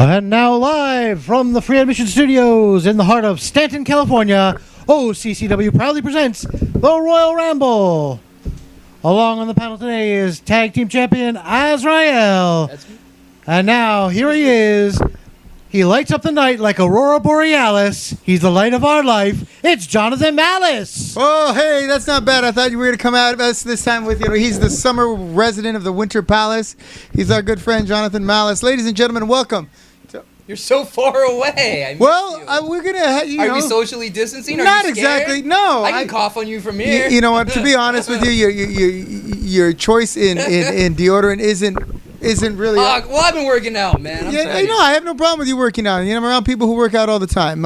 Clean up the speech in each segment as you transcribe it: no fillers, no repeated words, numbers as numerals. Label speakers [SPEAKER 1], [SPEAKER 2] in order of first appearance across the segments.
[SPEAKER 1] And now live from the Free Admission Studios in the heart of Stanton, California, OCCW proudly presents the Royal Ramble. Along on the panel today is Tag Team Champion Azrael.
[SPEAKER 2] That's me.
[SPEAKER 1] And now here he is. He lights up the night like Aurora Borealis. He's the light of our life. It's Jonathan Malice.
[SPEAKER 3] Oh, hey, that's not bad. I thought you were going to come out of us this time with, he's the summer resident of the Winter Palace. He's our good friend, Jonathan Malice. Ladies and gentlemen, welcome.
[SPEAKER 2] You're so far away.
[SPEAKER 3] We're going to,
[SPEAKER 2] Are we socially distancing? Are
[SPEAKER 3] not
[SPEAKER 2] you scared?
[SPEAKER 3] exactly, no.
[SPEAKER 2] I can cough on you from here.
[SPEAKER 3] You know what, to be honest with you, your choice in deodorant isn't really...
[SPEAKER 2] well, I've been working out, man.
[SPEAKER 3] I have no problem with you working out. I'm around people who work out all the time.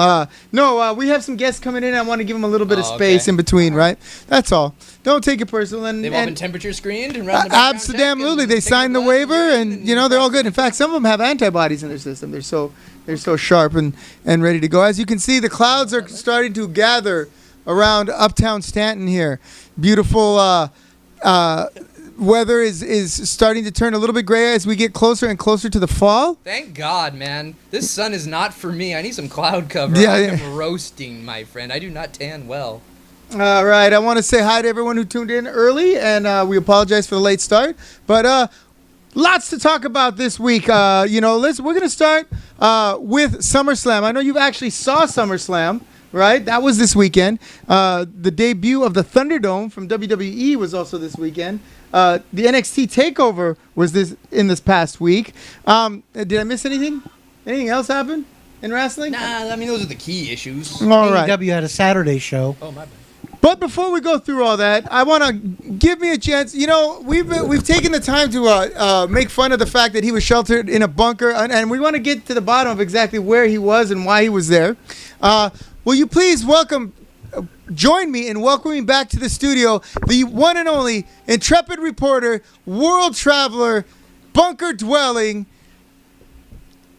[SPEAKER 3] We have some guests coming in. I want to give them a little bit of space in between, right? That's all. Don't take it personal.
[SPEAKER 2] They've all been temperature screened and run the background check.
[SPEAKER 3] Absolutely. They signed the waiver, and they're all good. In fact, some of them have antibodies in their system. They're so sharp and ready to go. As you can see, the clouds are starting to gather around uptown Stanton here. Beautiful weather is starting to turn a little bit gray as we get closer and closer to the fall.
[SPEAKER 2] Thank God, man. This sun is not for me. I need some cloud cover.
[SPEAKER 3] Yeah,
[SPEAKER 2] I am roasting, my friend. I do not tan well.
[SPEAKER 3] All right. I want to say hi to everyone who tuned in early, and we apologize for the late start. But lots to talk about this week. We're going to start with SummerSlam. I know you actually saw SummerSlam. Right, that was this weekend. The debut of the Thunderdome from WWE was also this weekend. The NXT Takeover was in this past week. Did I miss anything? Anything else happen in wrestling?
[SPEAKER 2] Nah, I mean those are the key issues.
[SPEAKER 3] All right.
[SPEAKER 1] AEW had a Saturday show.
[SPEAKER 2] Oh my bad.
[SPEAKER 3] But before we go through all that, I want to give me a chance. We've taken the time to make fun of the fact that he was sheltered in a bunker, and we want to get to the bottom of exactly where he was and why he was there. Will you please join me in welcoming back to the studio the one and only intrepid reporter, world traveler, bunker dwelling,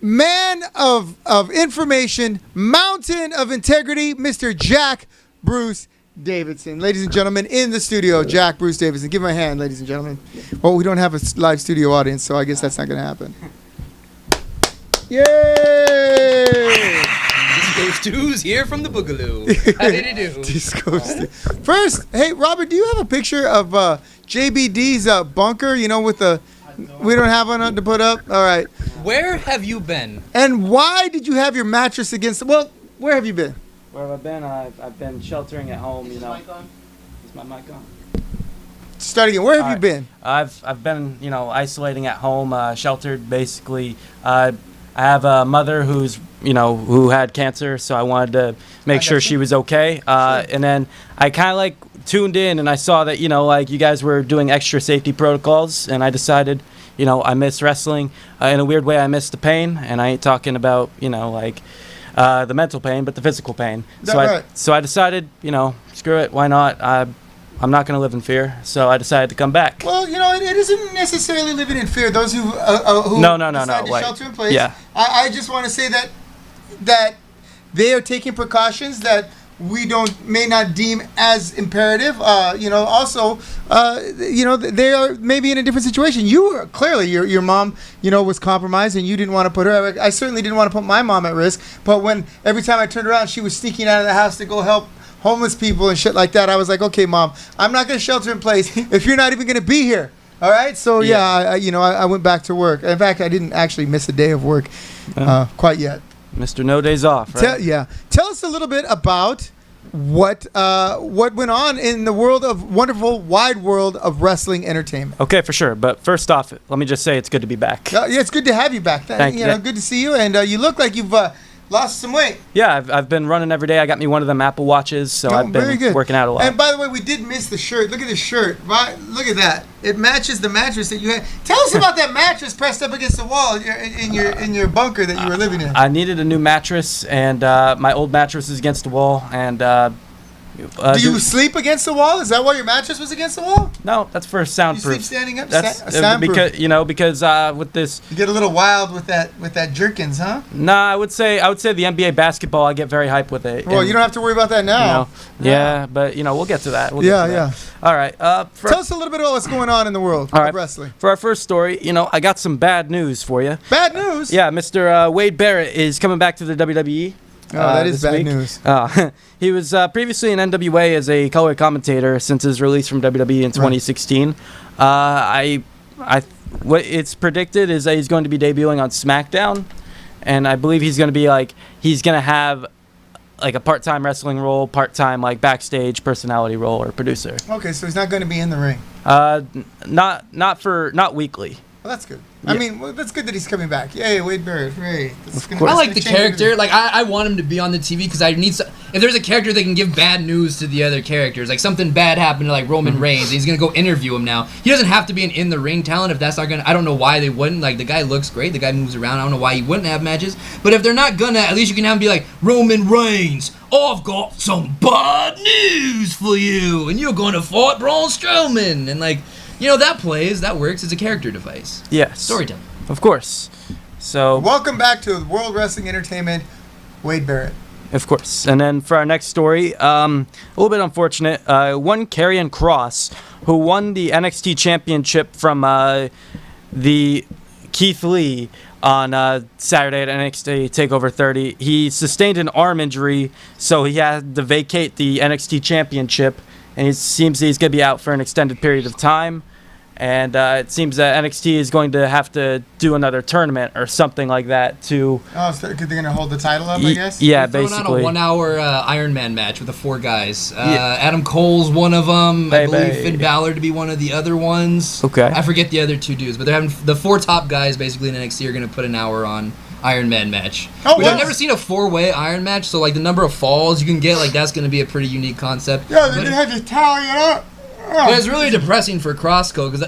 [SPEAKER 3] man of information, mountain of integrity, Mr. Jack Bruce Davidson. Ladies and gentlemen, in the studio, Jack Bruce Davidson. Give him a hand, ladies and gentlemen. Well, we don't have a live studio audience, so I guess that's not going to happen. Yay!
[SPEAKER 2] Disco Stew's here from the Boogaloo. How did he do?
[SPEAKER 3] Disco Stew. First, hey, Robert, do you have a picture of JBD's bunker, with the... We don't have one to put up? All right.
[SPEAKER 2] Where have you been?
[SPEAKER 3] And why did you have your mattress against... Well, where have you been?
[SPEAKER 4] Where have I been? I've been sheltering at home, Is my mic on?
[SPEAKER 3] Start again. Where have you been?
[SPEAKER 4] I've been, isolating at home, sheltered basically. I have a mother who had cancer, so I wanted to make sure she was okay. And then I kind of tuned in and I saw that, you guys were doing extra safety protocols, and I decided, I miss wrestling. In a weird way, I miss the pain, and I ain't talking about, the mental pain, but the physical pain. So I decided, screw it, why not? I'm not going to live in fear, so I decided to come back.
[SPEAKER 3] Well, it isn't necessarily living in fear. Those who
[SPEAKER 4] no,
[SPEAKER 3] decide to shelter in place.
[SPEAKER 4] Yeah.
[SPEAKER 3] I just want to say that they are taking precautions that we may not deem as imperative. Also, they are maybe in a different situation. You were clearly your mom, was compromised, and you didn't want to put her. I certainly didn't want to put my mom at risk. But when every time I turned around, she was sneaking out of the house to go help homeless people and shit like that, I was like, okay, Mom, I'm not going to shelter in place if you're not even going to be here. All right? So, I went back to work. In fact, I didn't actually miss a day of work quite yet.
[SPEAKER 4] Mr. No Days Off, right?
[SPEAKER 3] Tell us a little bit about what went on in the wonderful, wide world of wrestling entertainment.
[SPEAKER 4] Okay, for sure. But first off, let me just say it's good to be back.
[SPEAKER 3] Yeah, it's good to have you back.
[SPEAKER 4] Thank you.
[SPEAKER 3] Good to see you. And you look like you've... lost some weight.
[SPEAKER 4] Yeah, I've been running every day. I got me one of them Apple Watches, so I've been working out a lot.
[SPEAKER 3] And by the way, we did miss the shirt. Look at this shirt. Look at that. It matches the mattress that you had. Tell us about that mattress pressed up against the wall in your bunker that you were living in.
[SPEAKER 4] I needed a new mattress, and my old mattress is against the wall, and
[SPEAKER 3] Do you sleep against the wall? Is that why your mattress was against the wall?
[SPEAKER 4] No, that's for soundproof.
[SPEAKER 3] You sleep standing up?
[SPEAKER 4] That's
[SPEAKER 3] Soundproof.
[SPEAKER 4] because with this.
[SPEAKER 3] You get a little wild with that jerkins, huh?
[SPEAKER 4] Nah, I would say the NBA basketball. I get very hyped with it.
[SPEAKER 3] Well, you don't have to worry about that now.
[SPEAKER 4] Yeah, but we'll get to that.
[SPEAKER 3] Yeah.
[SPEAKER 4] All right.
[SPEAKER 3] Tell us a little bit about what's going on in the world of wrestling.
[SPEAKER 4] For our first story, I got some bad news for you.
[SPEAKER 3] Bad news?
[SPEAKER 4] Yeah, Mr. Wade Barrett is coming back to the WWE.
[SPEAKER 3] Oh, that is bad
[SPEAKER 4] week.
[SPEAKER 3] news.
[SPEAKER 4] He was previously in NWA as a color commentator since his release from WWE in 2016. What it's predicted is that he's going to be debuting on SmackDown, and I believe he's going to have like a part-time wrestling role, part-time like backstage personality role or producer.
[SPEAKER 3] Okay, so he's not going to be in the ring.
[SPEAKER 4] Not weekly.
[SPEAKER 3] Well, that's good.
[SPEAKER 4] Yeah.
[SPEAKER 3] I mean, that's good that he's coming back. Yay, Wade Barrett. Hooray.
[SPEAKER 2] I like the character. Like, I want him to be on the TV because I need. If there's a character that can give bad news to the other characters, like something bad happened to like Roman Reigns, and he's gonna go interview him now. He doesn't have to be an in-the-ring talent if that's not gonna. I don't know why they wouldn't. Like, the guy looks great. The guy moves around. I don't know why he wouldn't have matches. But if they're not gonna, at least you can have him be like, Roman Reigns, I've got some bad news for you, and you're gonna fight Braun Strowman, and like. That works as a character device.
[SPEAKER 4] Yes.
[SPEAKER 2] Storytelling.
[SPEAKER 4] Of course. So.
[SPEAKER 3] Welcome back to World Wrestling Entertainment, Wade Barrett.
[SPEAKER 4] Of course. And then for our next story, a little bit unfortunate. One Karrion Kross, who won the NXT Championship from the Keith Lee on Saturday at NXT TakeOver 30. He sustained an arm injury, so he had to vacate the NXT Championship, and it seems he's going to be out for an extended period of time. And it seems that NXT is going to have to do another tournament or something like that to...
[SPEAKER 3] Oh, so they're going to hold the title up, I guess?
[SPEAKER 4] Yeah,
[SPEAKER 2] they're
[SPEAKER 4] basically.
[SPEAKER 2] on a 1-hour Iron Man match with the 4 guys. Adam Cole's one of them. I believe Finn Balor to be one of the other ones.
[SPEAKER 4] Okay.
[SPEAKER 2] I forget the other 2 dudes, but they're having the 4 top guys basically in NXT are going to put an hour on Iron Man match.
[SPEAKER 3] Oh,
[SPEAKER 2] which
[SPEAKER 3] wow.
[SPEAKER 2] I've never seen a 4-way Iron match, so like the number of falls you can get, like that's going to be a pretty unique concept.
[SPEAKER 3] Yeah, they're going to have to tally it up.
[SPEAKER 2] But it's really depressing for Kross because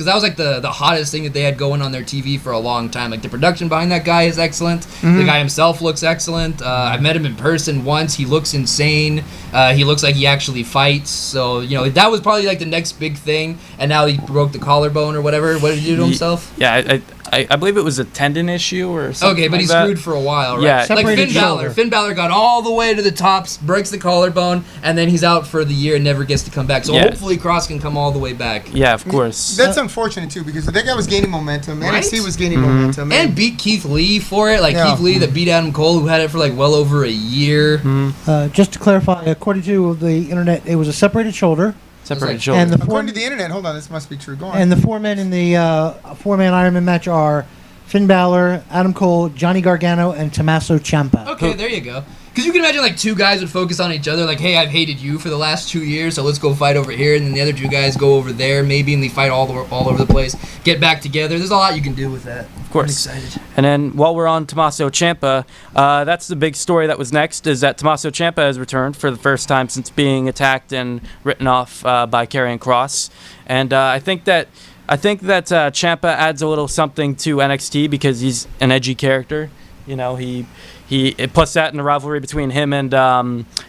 [SPEAKER 2] that was like the hottest thing that they had going on their TV for a long time. Like the production behind that guy is excellent. The guy himself looks excellent. I've met him in person once. He looks insane. He looks like he actually fights. So that was probably like the next big thing. And now he broke the collarbone or whatever. What did he do to himself?
[SPEAKER 4] Yeah, I believe it was a tendon issue or something.
[SPEAKER 2] Okay, but he's screwed for a while, right?
[SPEAKER 4] Yeah,
[SPEAKER 2] like Finn Balor.
[SPEAKER 1] shoulder.
[SPEAKER 2] Finn Balor got all the way to the tops, breaks the collarbone, and then he's out for the year and never gets to come back. So
[SPEAKER 4] Yeah.
[SPEAKER 2] hopefully Kross can come all the way back.
[SPEAKER 4] Yeah, of course.
[SPEAKER 3] That's unfortunate, too, because that guy was gaining momentum.
[SPEAKER 2] Right?
[SPEAKER 3] NXT was gaining momentum.
[SPEAKER 2] And beat Keith Lee for it. Like
[SPEAKER 3] Yeah.
[SPEAKER 2] Keith Lee that beat Adam Cole, who had it for like well over a year.
[SPEAKER 1] Just to clarify, according to the internet, it was a separated shoulder,
[SPEAKER 4] Separated
[SPEAKER 2] like-
[SPEAKER 4] shoulder.
[SPEAKER 1] and the
[SPEAKER 3] According to the internet, hold on, this must be true. Go on.
[SPEAKER 1] and the 4 men in the 4-man Iron Man match are Finn Balor, Adam Cole, Johnny Gargano, and Tommaso Ciampa.
[SPEAKER 2] Okay, there you go. Because you can imagine like 2 guys would focus on each other, like, hey, I've hated you for the last 2 years, so let's go fight over here, and then the other 2 guys go over there, maybe, and they fight all over the place, get back together. There's a lot you can do with that.
[SPEAKER 4] Of course.
[SPEAKER 2] I'm excited.
[SPEAKER 4] And then while we're on Tommaso Ciampa, that's the big story that was next, is that Tommaso Ciampa has returned for the first time since being attacked and written off by Karrion Kross. And I think that Ciampa adds a little something to NXT because he's an edgy character. Plus that in the rivalry between him and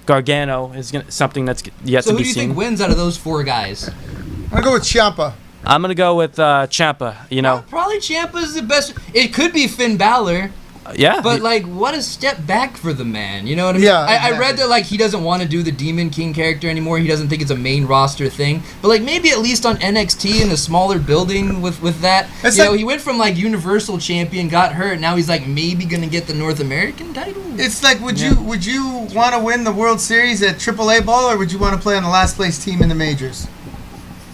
[SPEAKER 4] Gargano is something that's yet
[SPEAKER 2] So
[SPEAKER 4] to
[SPEAKER 2] who
[SPEAKER 4] be
[SPEAKER 2] do you
[SPEAKER 4] seen.
[SPEAKER 2] think wins out of those 4 guys?
[SPEAKER 3] I'm going to go with Ciampa.
[SPEAKER 4] I'm gonna go with Ciampa.
[SPEAKER 2] Probably Ciampa's the best. It could be Finn Balor.
[SPEAKER 4] Yeah.
[SPEAKER 2] But, like, what a step back for the man. You know what I mean?
[SPEAKER 3] Yeah,
[SPEAKER 2] I read
[SPEAKER 3] exactly.
[SPEAKER 2] that, like, he doesn't want to do the Demon King character anymore. He doesn't think it's a main roster thing. But, like, maybe at least on NXT in a smaller building with that.
[SPEAKER 3] It's
[SPEAKER 2] You know,
[SPEAKER 3] like-
[SPEAKER 2] he went from, like, Universal Champion, got hurt. Now he's, like, maybe going to get the North American title.
[SPEAKER 3] It's like, would you want to win the World Series at AAA ball, or would you want to play on the last place team in the majors?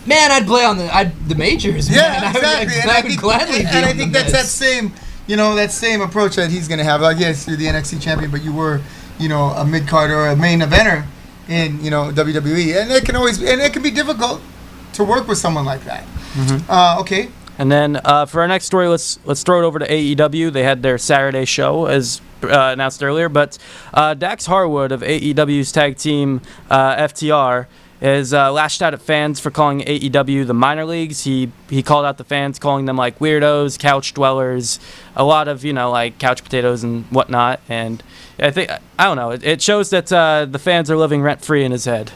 [SPEAKER 2] Man, I'd play on the majors.
[SPEAKER 3] Yeah,
[SPEAKER 2] man.
[SPEAKER 3] exactly.
[SPEAKER 2] I would gladly be
[SPEAKER 3] and I
[SPEAKER 2] on
[SPEAKER 3] think
[SPEAKER 2] the
[SPEAKER 3] that's that
[SPEAKER 2] Mets.
[SPEAKER 3] same, that same approach that he's going to have. Like, yes, you're the NXT champion, but you were, a mid card or a main eventer in, WWE, and it can be difficult to work with someone like that. Okay.
[SPEAKER 4] And then for our next story, let's throw it over to AEW. They had their Saturday show, as announced earlier. But Dax Harwood of AEW's tag team FTR has lashed out at fans for calling AEW the minor leagues. He called out the fans, calling them like weirdos, couch dwellers, a lot of like couch potatoes and whatnot. And I don't know. It shows that the fans are living rent free in his head.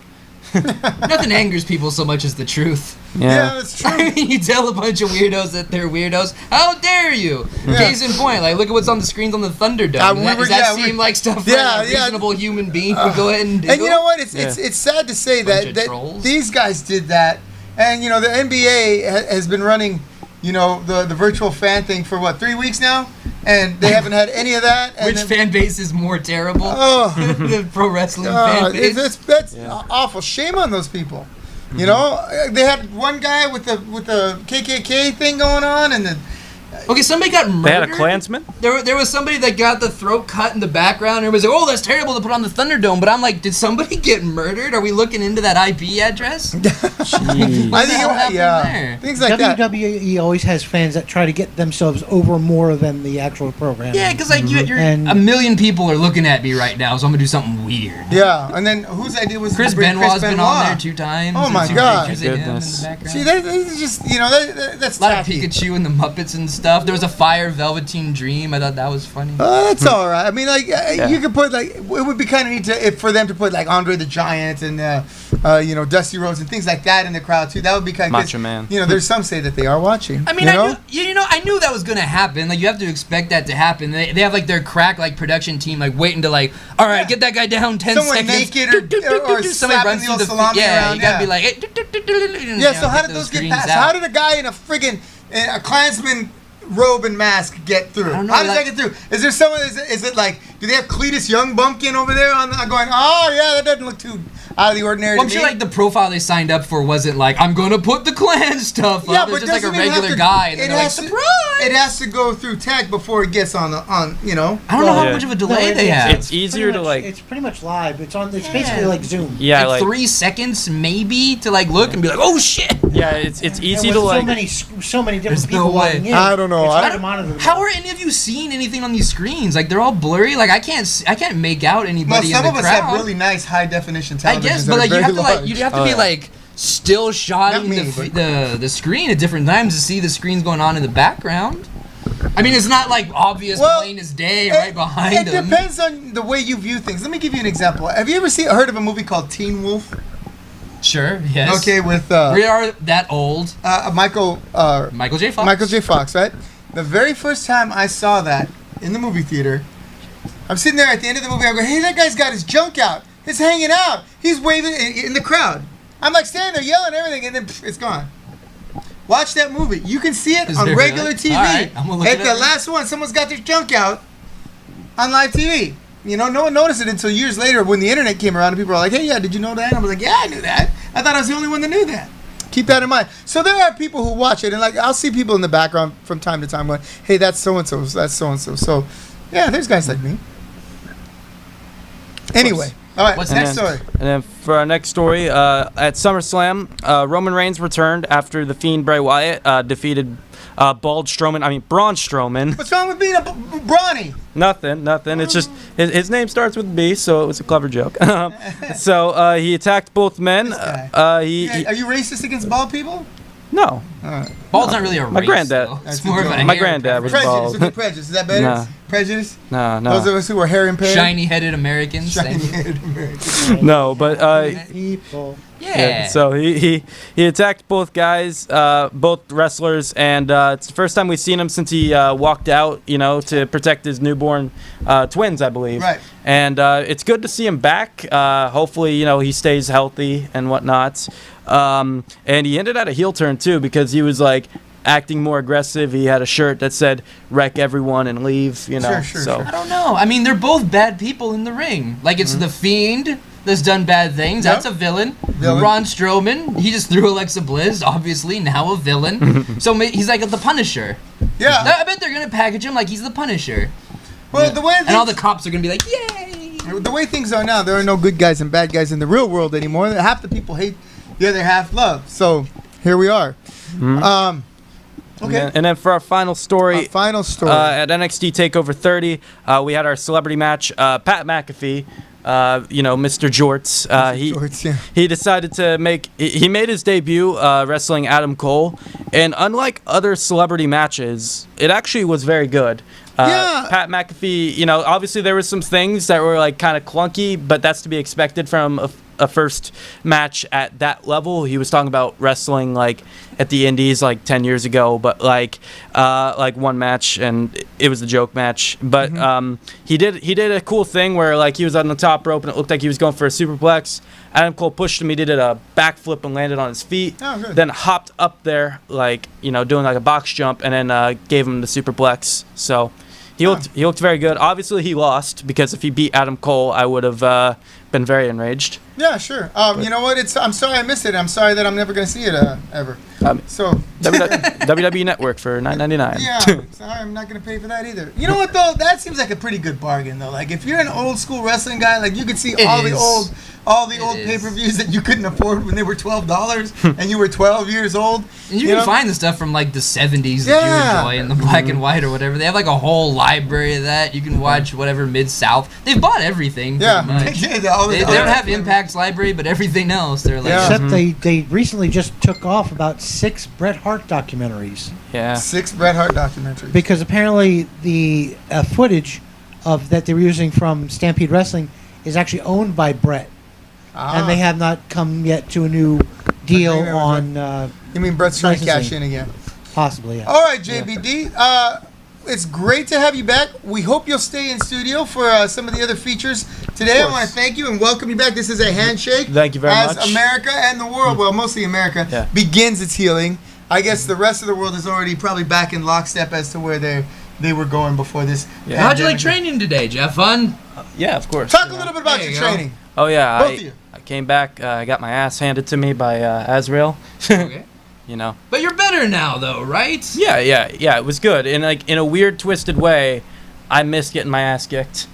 [SPEAKER 2] Nothing angers people so much as the truth.
[SPEAKER 3] Yeah, that's true.
[SPEAKER 2] I mean, you tell a bunch of weirdos that they're weirdos. How dare you?
[SPEAKER 3] Yeah.
[SPEAKER 2] Case in point, like look at what's on the screens on the Thunderdome. Does that seem like stuff that a reasonable human being would go ahead and do?
[SPEAKER 3] And you know what? It's sad to say that these guys did that, and the NBA has been running, the virtual fan thing for what, 3 weeks now, and they haven't had any of that. And
[SPEAKER 2] Which fan base is more terrible? The pro wrestling fan base.
[SPEAKER 3] That's awful. Shame on those people. They had one guy with the KKK thing going on, and
[SPEAKER 2] okay, somebody got murdered.
[SPEAKER 4] They had a Klansman?
[SPEAKER 2] There was somebody that got the throat cut in the background. Everybody's like, "Oh, that's terrible to put on the Thunderdome." But I'm like, did somebody get murdered? Are we looking into that IP address?
[SPEAKER 3] I think
[SPEAKER 2] there?
[SPEAKER 3] Things like that.
[SPEAKER 1] WWE always has fans that try to get themselves over more than the actual program.
[SPEAKER 2] Yeah, because like a million people are looking at me right now, so I'm gonna do something weird.
[SPEAKER 3] Yeah, and then whose idea was
[SPEAKER 2] Chris Benoit's been on there 2 times.
[SPEAKER 3] Oh my God!
[SPEAKER 4] See,
[SPEAKER 3] that is just that's
[SPEAKER 2] a lot of
[SPEAKER 3] tacky.
[SPEAKER 2] Pikachu and the Muppets and stuff. There was a Fire Velveteen Dream. I thought that was funny.
[SPEAKER 3] That's all right. I mean, you could put it would be kind of neat for them to put like Andre the Giant and Dusty Rhodes and things like that in the crowd too. That would be kind of
[SPEAKER 4] Macho Man.
[SPEAKER 3] There's some say that they are watching.
[SPEAKER 2] I mean, I knew that was gonna happen. Like you have to expect that to happen. They have like their crack production team waiting to all right, get that guy down 10
[SPEAKER 3] Someone
[SPEAKER 2] seconds.
[SPEAKER 3] naked or
[SPEAKER 2] somebody runs through the
[SPEAKER 3] salami around.
[SPEAKER 2] You gotta be like, hey,
[SPEAKER 3] so how did those get passed? How did a guy in a Klansman robe and mask get through?
[SPEAKER 2] I don't know,
[SPEAKER 3] how does that get through? Is there someone? Is it like? Do they have Cletus Young bumpkin over there going? Oh yeah, that doesn't look too out of the ordinary.
[SPEAKER 2] Well, I'm sure the profile they signed up for wasn't like I'm gonna put the Klan stuff up. It's just like a regular guy, and they're like, surprise!
[SPEAKER 3] It has to go through tech before it gets on. I don't know
[SPEAKER 2] how much of a delay they have.
[SPEAKER 4] It's easier to
[SPEAKER 1] It's pretty much live. It's basically like Zoom.
[SPEAKER 4] Yeah,
[SPEAKER 2] like 3 seconds maybe to look and be like, oh shit.
[SPEAKER 4] Yeah, it's easy to
[SPEAKER 1] so many different people walking in.
[SPEAKER 3] I don't know.
[SPEAKER 2] How are any of you seeing anything on these screens? Like they're all blurry. Like I can't make out anybody.
[SPEAKER 3] Well, some
[SPEAKER 2] in the
[SPEAKER 3] of us
[SPEAKER 2] crowd.
[SPEAKER 3] have really nice high definition televisions.
[SPEAKER 2] I guess, but you have to be still shotting the screen at different times to see the screens going on in the background. I mean, it's not obvious, plain as day, right behind them.
[SPEAKER 3] It depends on the way you view things. Let me give you an example. Have you ever heard of a movie called Teen Wolf?
[SPEAKER 2] Sure. Yes.
[SPEAKER 3] Okay, with
[SPEAKER 2] we are that old.
[SPEAKER 3] Michael
[SPEAKER 2] J. Fox.
[SPEAKER 3] Michael J. Fox, right? The very first time I saw that in the movie theater, I'm sitting there at the end of the movie. I go, "Hey, that guy's got his junk out. It's hanging out. He's waving in the crowd." I'm standing there yelling and everything, and then it's gone. Watch that movie. You can see it on regular TV.
[SPEAKER 2] All right, I'm gonna look
[SPEAKER 3] at the last one, someone's got their junk out on live TV. No one noticed it until years later when the internet came around and people were like, "Hey, yeah, did you know that?" And I was like, "Yeah, I knew that. I thought I was the only one that knew that." Keep that in mind. So there are people who watch it, and I'll see people in the background from time to time going, "Hey, that's so and so. That's so and so." So, yeah, there's guys like me. Anyway. All right, what's next story?
[SPEAKER 4] And then for our next story, at SummerSlam, Roman Reigns returned after the Fiend Bray Wyatt defeated Braun Strowman.
[SPEAKER 3] What's wrong with being a brawny?
[SPEAKER 4] Nothing. It's just his name starts with B, so it was a clever joke. So he attacked both men.
[SPEAKER 3] Are you racist against bald people?
[SPEAKER 4] No.
[SPEAKER 2] Bald's not really a race.
[SPEAKER 4] My granddad.
[SPEAKER 2] It's more of a
[SPEAKER 4] my granddad was bald.
[SPEAKER 3] Prejudice. Is that better?
[SPEAKER 4] Nah.
[SPEAKER 3] Prejudice?
[SPEAKER 4] No.
[SPEAKER 3] Those of us who are hair impaired?
[SPEAKER 2] Shiny-headed Americans.
[SPEAKER 4] No, but
[SPEAKER 1] people.
[SPEAKER 2] Yeah.
[SPEAKER 4] So he attacked both guys, both wrestlers, and it's the first time we've seen him since he walked out, to protect his newborn twins, I believe.
[SPEAKER 3] Right.
[SPEAKER 4] And it's good to see him back. Hopefully, he stays healthy and whatnot. And he ended at a heel turn too because he was acting more aggressive. He had a shirt that said "Wreck everyone and leave."
[SPEAKER 3] Sure.
[SPEAKER 2] I don't know. I mean, they're both bad people in the ring. It's the Fiend that's done bad things. Yep. That's a villain. Braun Strowman, he just threw Alexa Bliss, obviously now a villain. So he's like the Punisher.
[SPEAKER 3] Yeah.
[SPEAKER 2] I bet they're gonna package him like he's the Punisher.
[SPEAKER 3] Well, the way
[SPEAKER 2] and all the cops are gonna be like, "Yay!"
[SPEAKER 3] The way things are now, there are no good guys and bad guys in the real world anymore. Half the people hate, the other half love. So here we are.
[SPEAKER 4] Mm-hmm.
[SPEAKER 3] Okay.
[SPEAKER 4] And then for our final story.
[SPEAKER 3] At NXT
[SPEAKER 4] TakeOver 30, we had our celebrity match. Pat McAfee Mr. Jorts.
[SPEAKER 3] Jorts, yeah.
[SPEAKER 4] He decided to he made his debut wrestling Adam Cole, and unlike other celebrity matches, it actually was very good.
[SPEAKER 3] Yeah.
[SPEAKER 4] Pat McAfee, obviously there were some things that were like kind of clunky, but that's to be expected from a first match at that level. He was talking about wrestling like at the Indies like 10 years ago, but like one match, and it was a joke match. But he did a cool thing where like he was on the top rope and it looked like he was going for a superplex. Adam Cole pushed him. He did a backflip and landed on his feet.
[SPEAKER 3] Oh, good.
[SPEAKER 4] Then hopped up there like doing like a box jump, and then gave him the superplex. So he looked very good. Obviously he lost, because if he beat Adam Cole, I would have been very enraged.
[SPEAKER 3] Yeah, sure. You know what? I'm sorry I missed it. I'm sorry that I'm never going to see it ever. So
[SPEAKER 4] WWE Network for $9.99.
[SPEAKER 3] yeah, sorry, I'm not going to pay for that either. You know what though? That seems like a pretty good bargain though. Like if you're an old school wrestling guy, like you could see all the old pay-per-views that you couldn't afford when they were $12 and you were 12 years old.
[SPEAKER 2] And you can find the stuff from like the 70s that you enjoy in the black and white or whatever. They have like a whole library of that. You can watch whatever Mid-South. They've bought everything.
[SPEAKER 3] Yeah.
[SPEAKER 2] They don't have Impact's library, but everything else they're like.
[SPEAKER 3] Yeah.
[SPEAKER 1] Except they recently just took off about 6 Bret Hart documentaries.
[SPEAKER 4] Yeah.
[SPEAKER 3] 6 Bret Hart documentaries.
[SPEAKER 1] Because apparently the footage that they were using from Stampede Wrestling is actually owned by Bret. And they have not come yet to a new deal on...
[SPEAKER 3] you mean Bret's trying to cash
[SPEAKER 1] licensing.
[SPEAKER 3] in again?
[SPEAKER 1] Possibly, yeah.
[SPEAKER 3] All right, JBD. It's great to have you back. We hope you'll stay in studio for some of the other features today. I want to thank you and welcome you back. This is a handshake.
[SPEAKER 4] Thank you very much.
[SPEAKER 3] As America and the world, well, mostly America, begins its healing. I guess the rest of the world is already probably back in lockstep as to where they were going before this.
[SPEAKER 2] Yeah. How'd you like training today, Jeff? Fun?
[SPEAKER 4] Yeah, of course.
[SPEAKER 3] Talk a little bit about your training.
[SPEAKER 4] Oh, yeah.
[SPEAKER 3] Both of you.
[SPEAKER 4] I came back. I got my ass handed to me by Azrael.
[SPEAKER 2] Okay.
[SPEAKER 4] But
[SPEAKER 2] you're better now, though, right?
[SPEAKER 4] Yeah. It was good. And like in a weird, twisted way, I miss getting my ass kicked.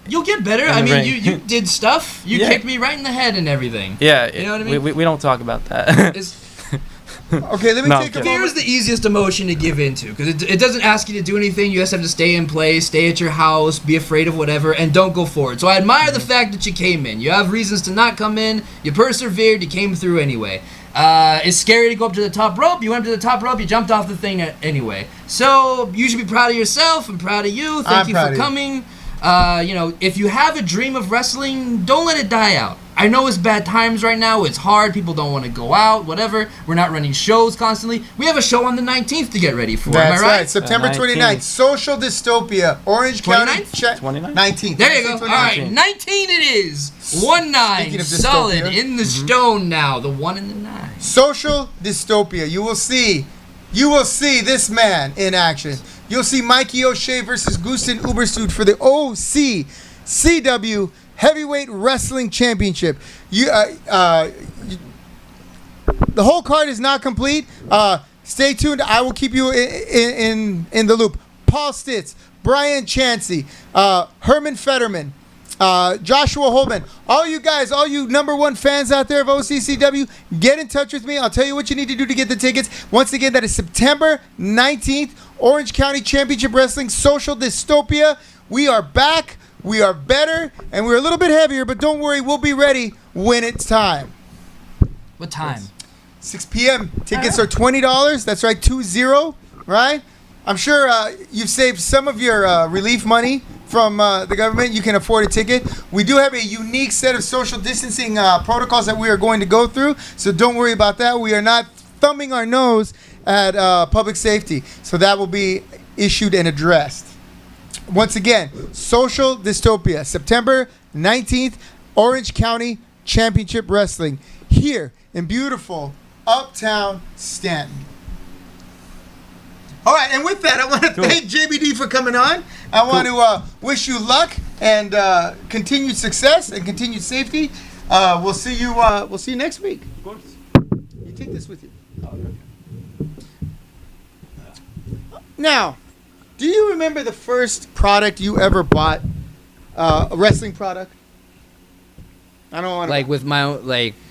[SPEAKER 2] You'll get better. I mean, you did stuff. You kicked me right in the head and everything.
[SPEAKER 4] Yeah.
[SPEAKER 2] You know what I mean?
[SPEAKER 4] We don't talk about that.
[SPEAKER 3] Okay, let me take a moment.
[SPEAKER 2] Fear is the easiest emotion to give into, because it doesn't ask you to do anything. You just have to stay in place, stay at your house, be afraid of whatever, and don't go forward. So I admire the fact that you came in. You have reasons to not come in. You persevered. You came through anyway. It's scary to go up to the top rope. You went up to the top rope. You jumped off the thing anyway. So you should be proud of yourself. I'm proud of you. Thank you for coming. If you have a dream of wrestling, don't let it die out. I know it's bad times right now. It's hard. People don't want to go out, whatever. We're not running shows constantly. We have a show on the 19th to get ready for.
[SPEAKER 3] That's
[SPEAKER 2] Am I right?
[SPEAKER 3] right. September 29th. Social Dystopia. Orange
[SPEAKER 2] 29th?
[SPEAKER 3] County.
[SPEAKER 4] 29th?
[SPEAKER 3] 19th.
[SPEAKER 2] There you go. All right. 19 it is. 1-9. Solid. In the stone now. The 1 and the 9.
[SPEAKER 3] Social Dystopia. You will see this man in action. You'll see Mikey O'Shea versus Gusten Uberstud for the OCCW Heavyweight Wrestling Championship. The whole card is not complete. Stay tuned. I will keep you in the loop. Paul Stitz, Brian Chansey, Herman Fetterman, Joshua Holman. All you guys, all you #1 fans out there of OCCW, get in touch with me. I'll tell you what you need to do to get the tickets. Once again, that is September 19th. Orange County Championship Wrestling, Social Dystopia. We are back. We are better, and we're a little bit heavier, but don't worry, we'll be ready when it's time.
[SPEAKER 2] What time?
[SPEAKER 3] 6 p.m. Tickets are $20. That's right, 20, right? I'm sure you've saved some of your relief money from the government. You can afford a ticket. We do have a unique set of social distancing protocols that we are going to go through, so don't worry about that. We are not thumbing our nose at public safety, so that will be issued and addressed. Once again, Social Dystopia, September 19th, Orange County Championship Wrestling, here in beautiful Uptown Stanton. All right, and with that, I want to thank JBD for coming on. I want to wish you luck and continued success and continued safety. We'll see you next week.
[SPEAKER 4] Of course.
[SPEAKER 3] You take this with you. Now, do you remember the first product you ever bought? A wrestling product? I don't want to.
[SPEAKER 2] Like with my own,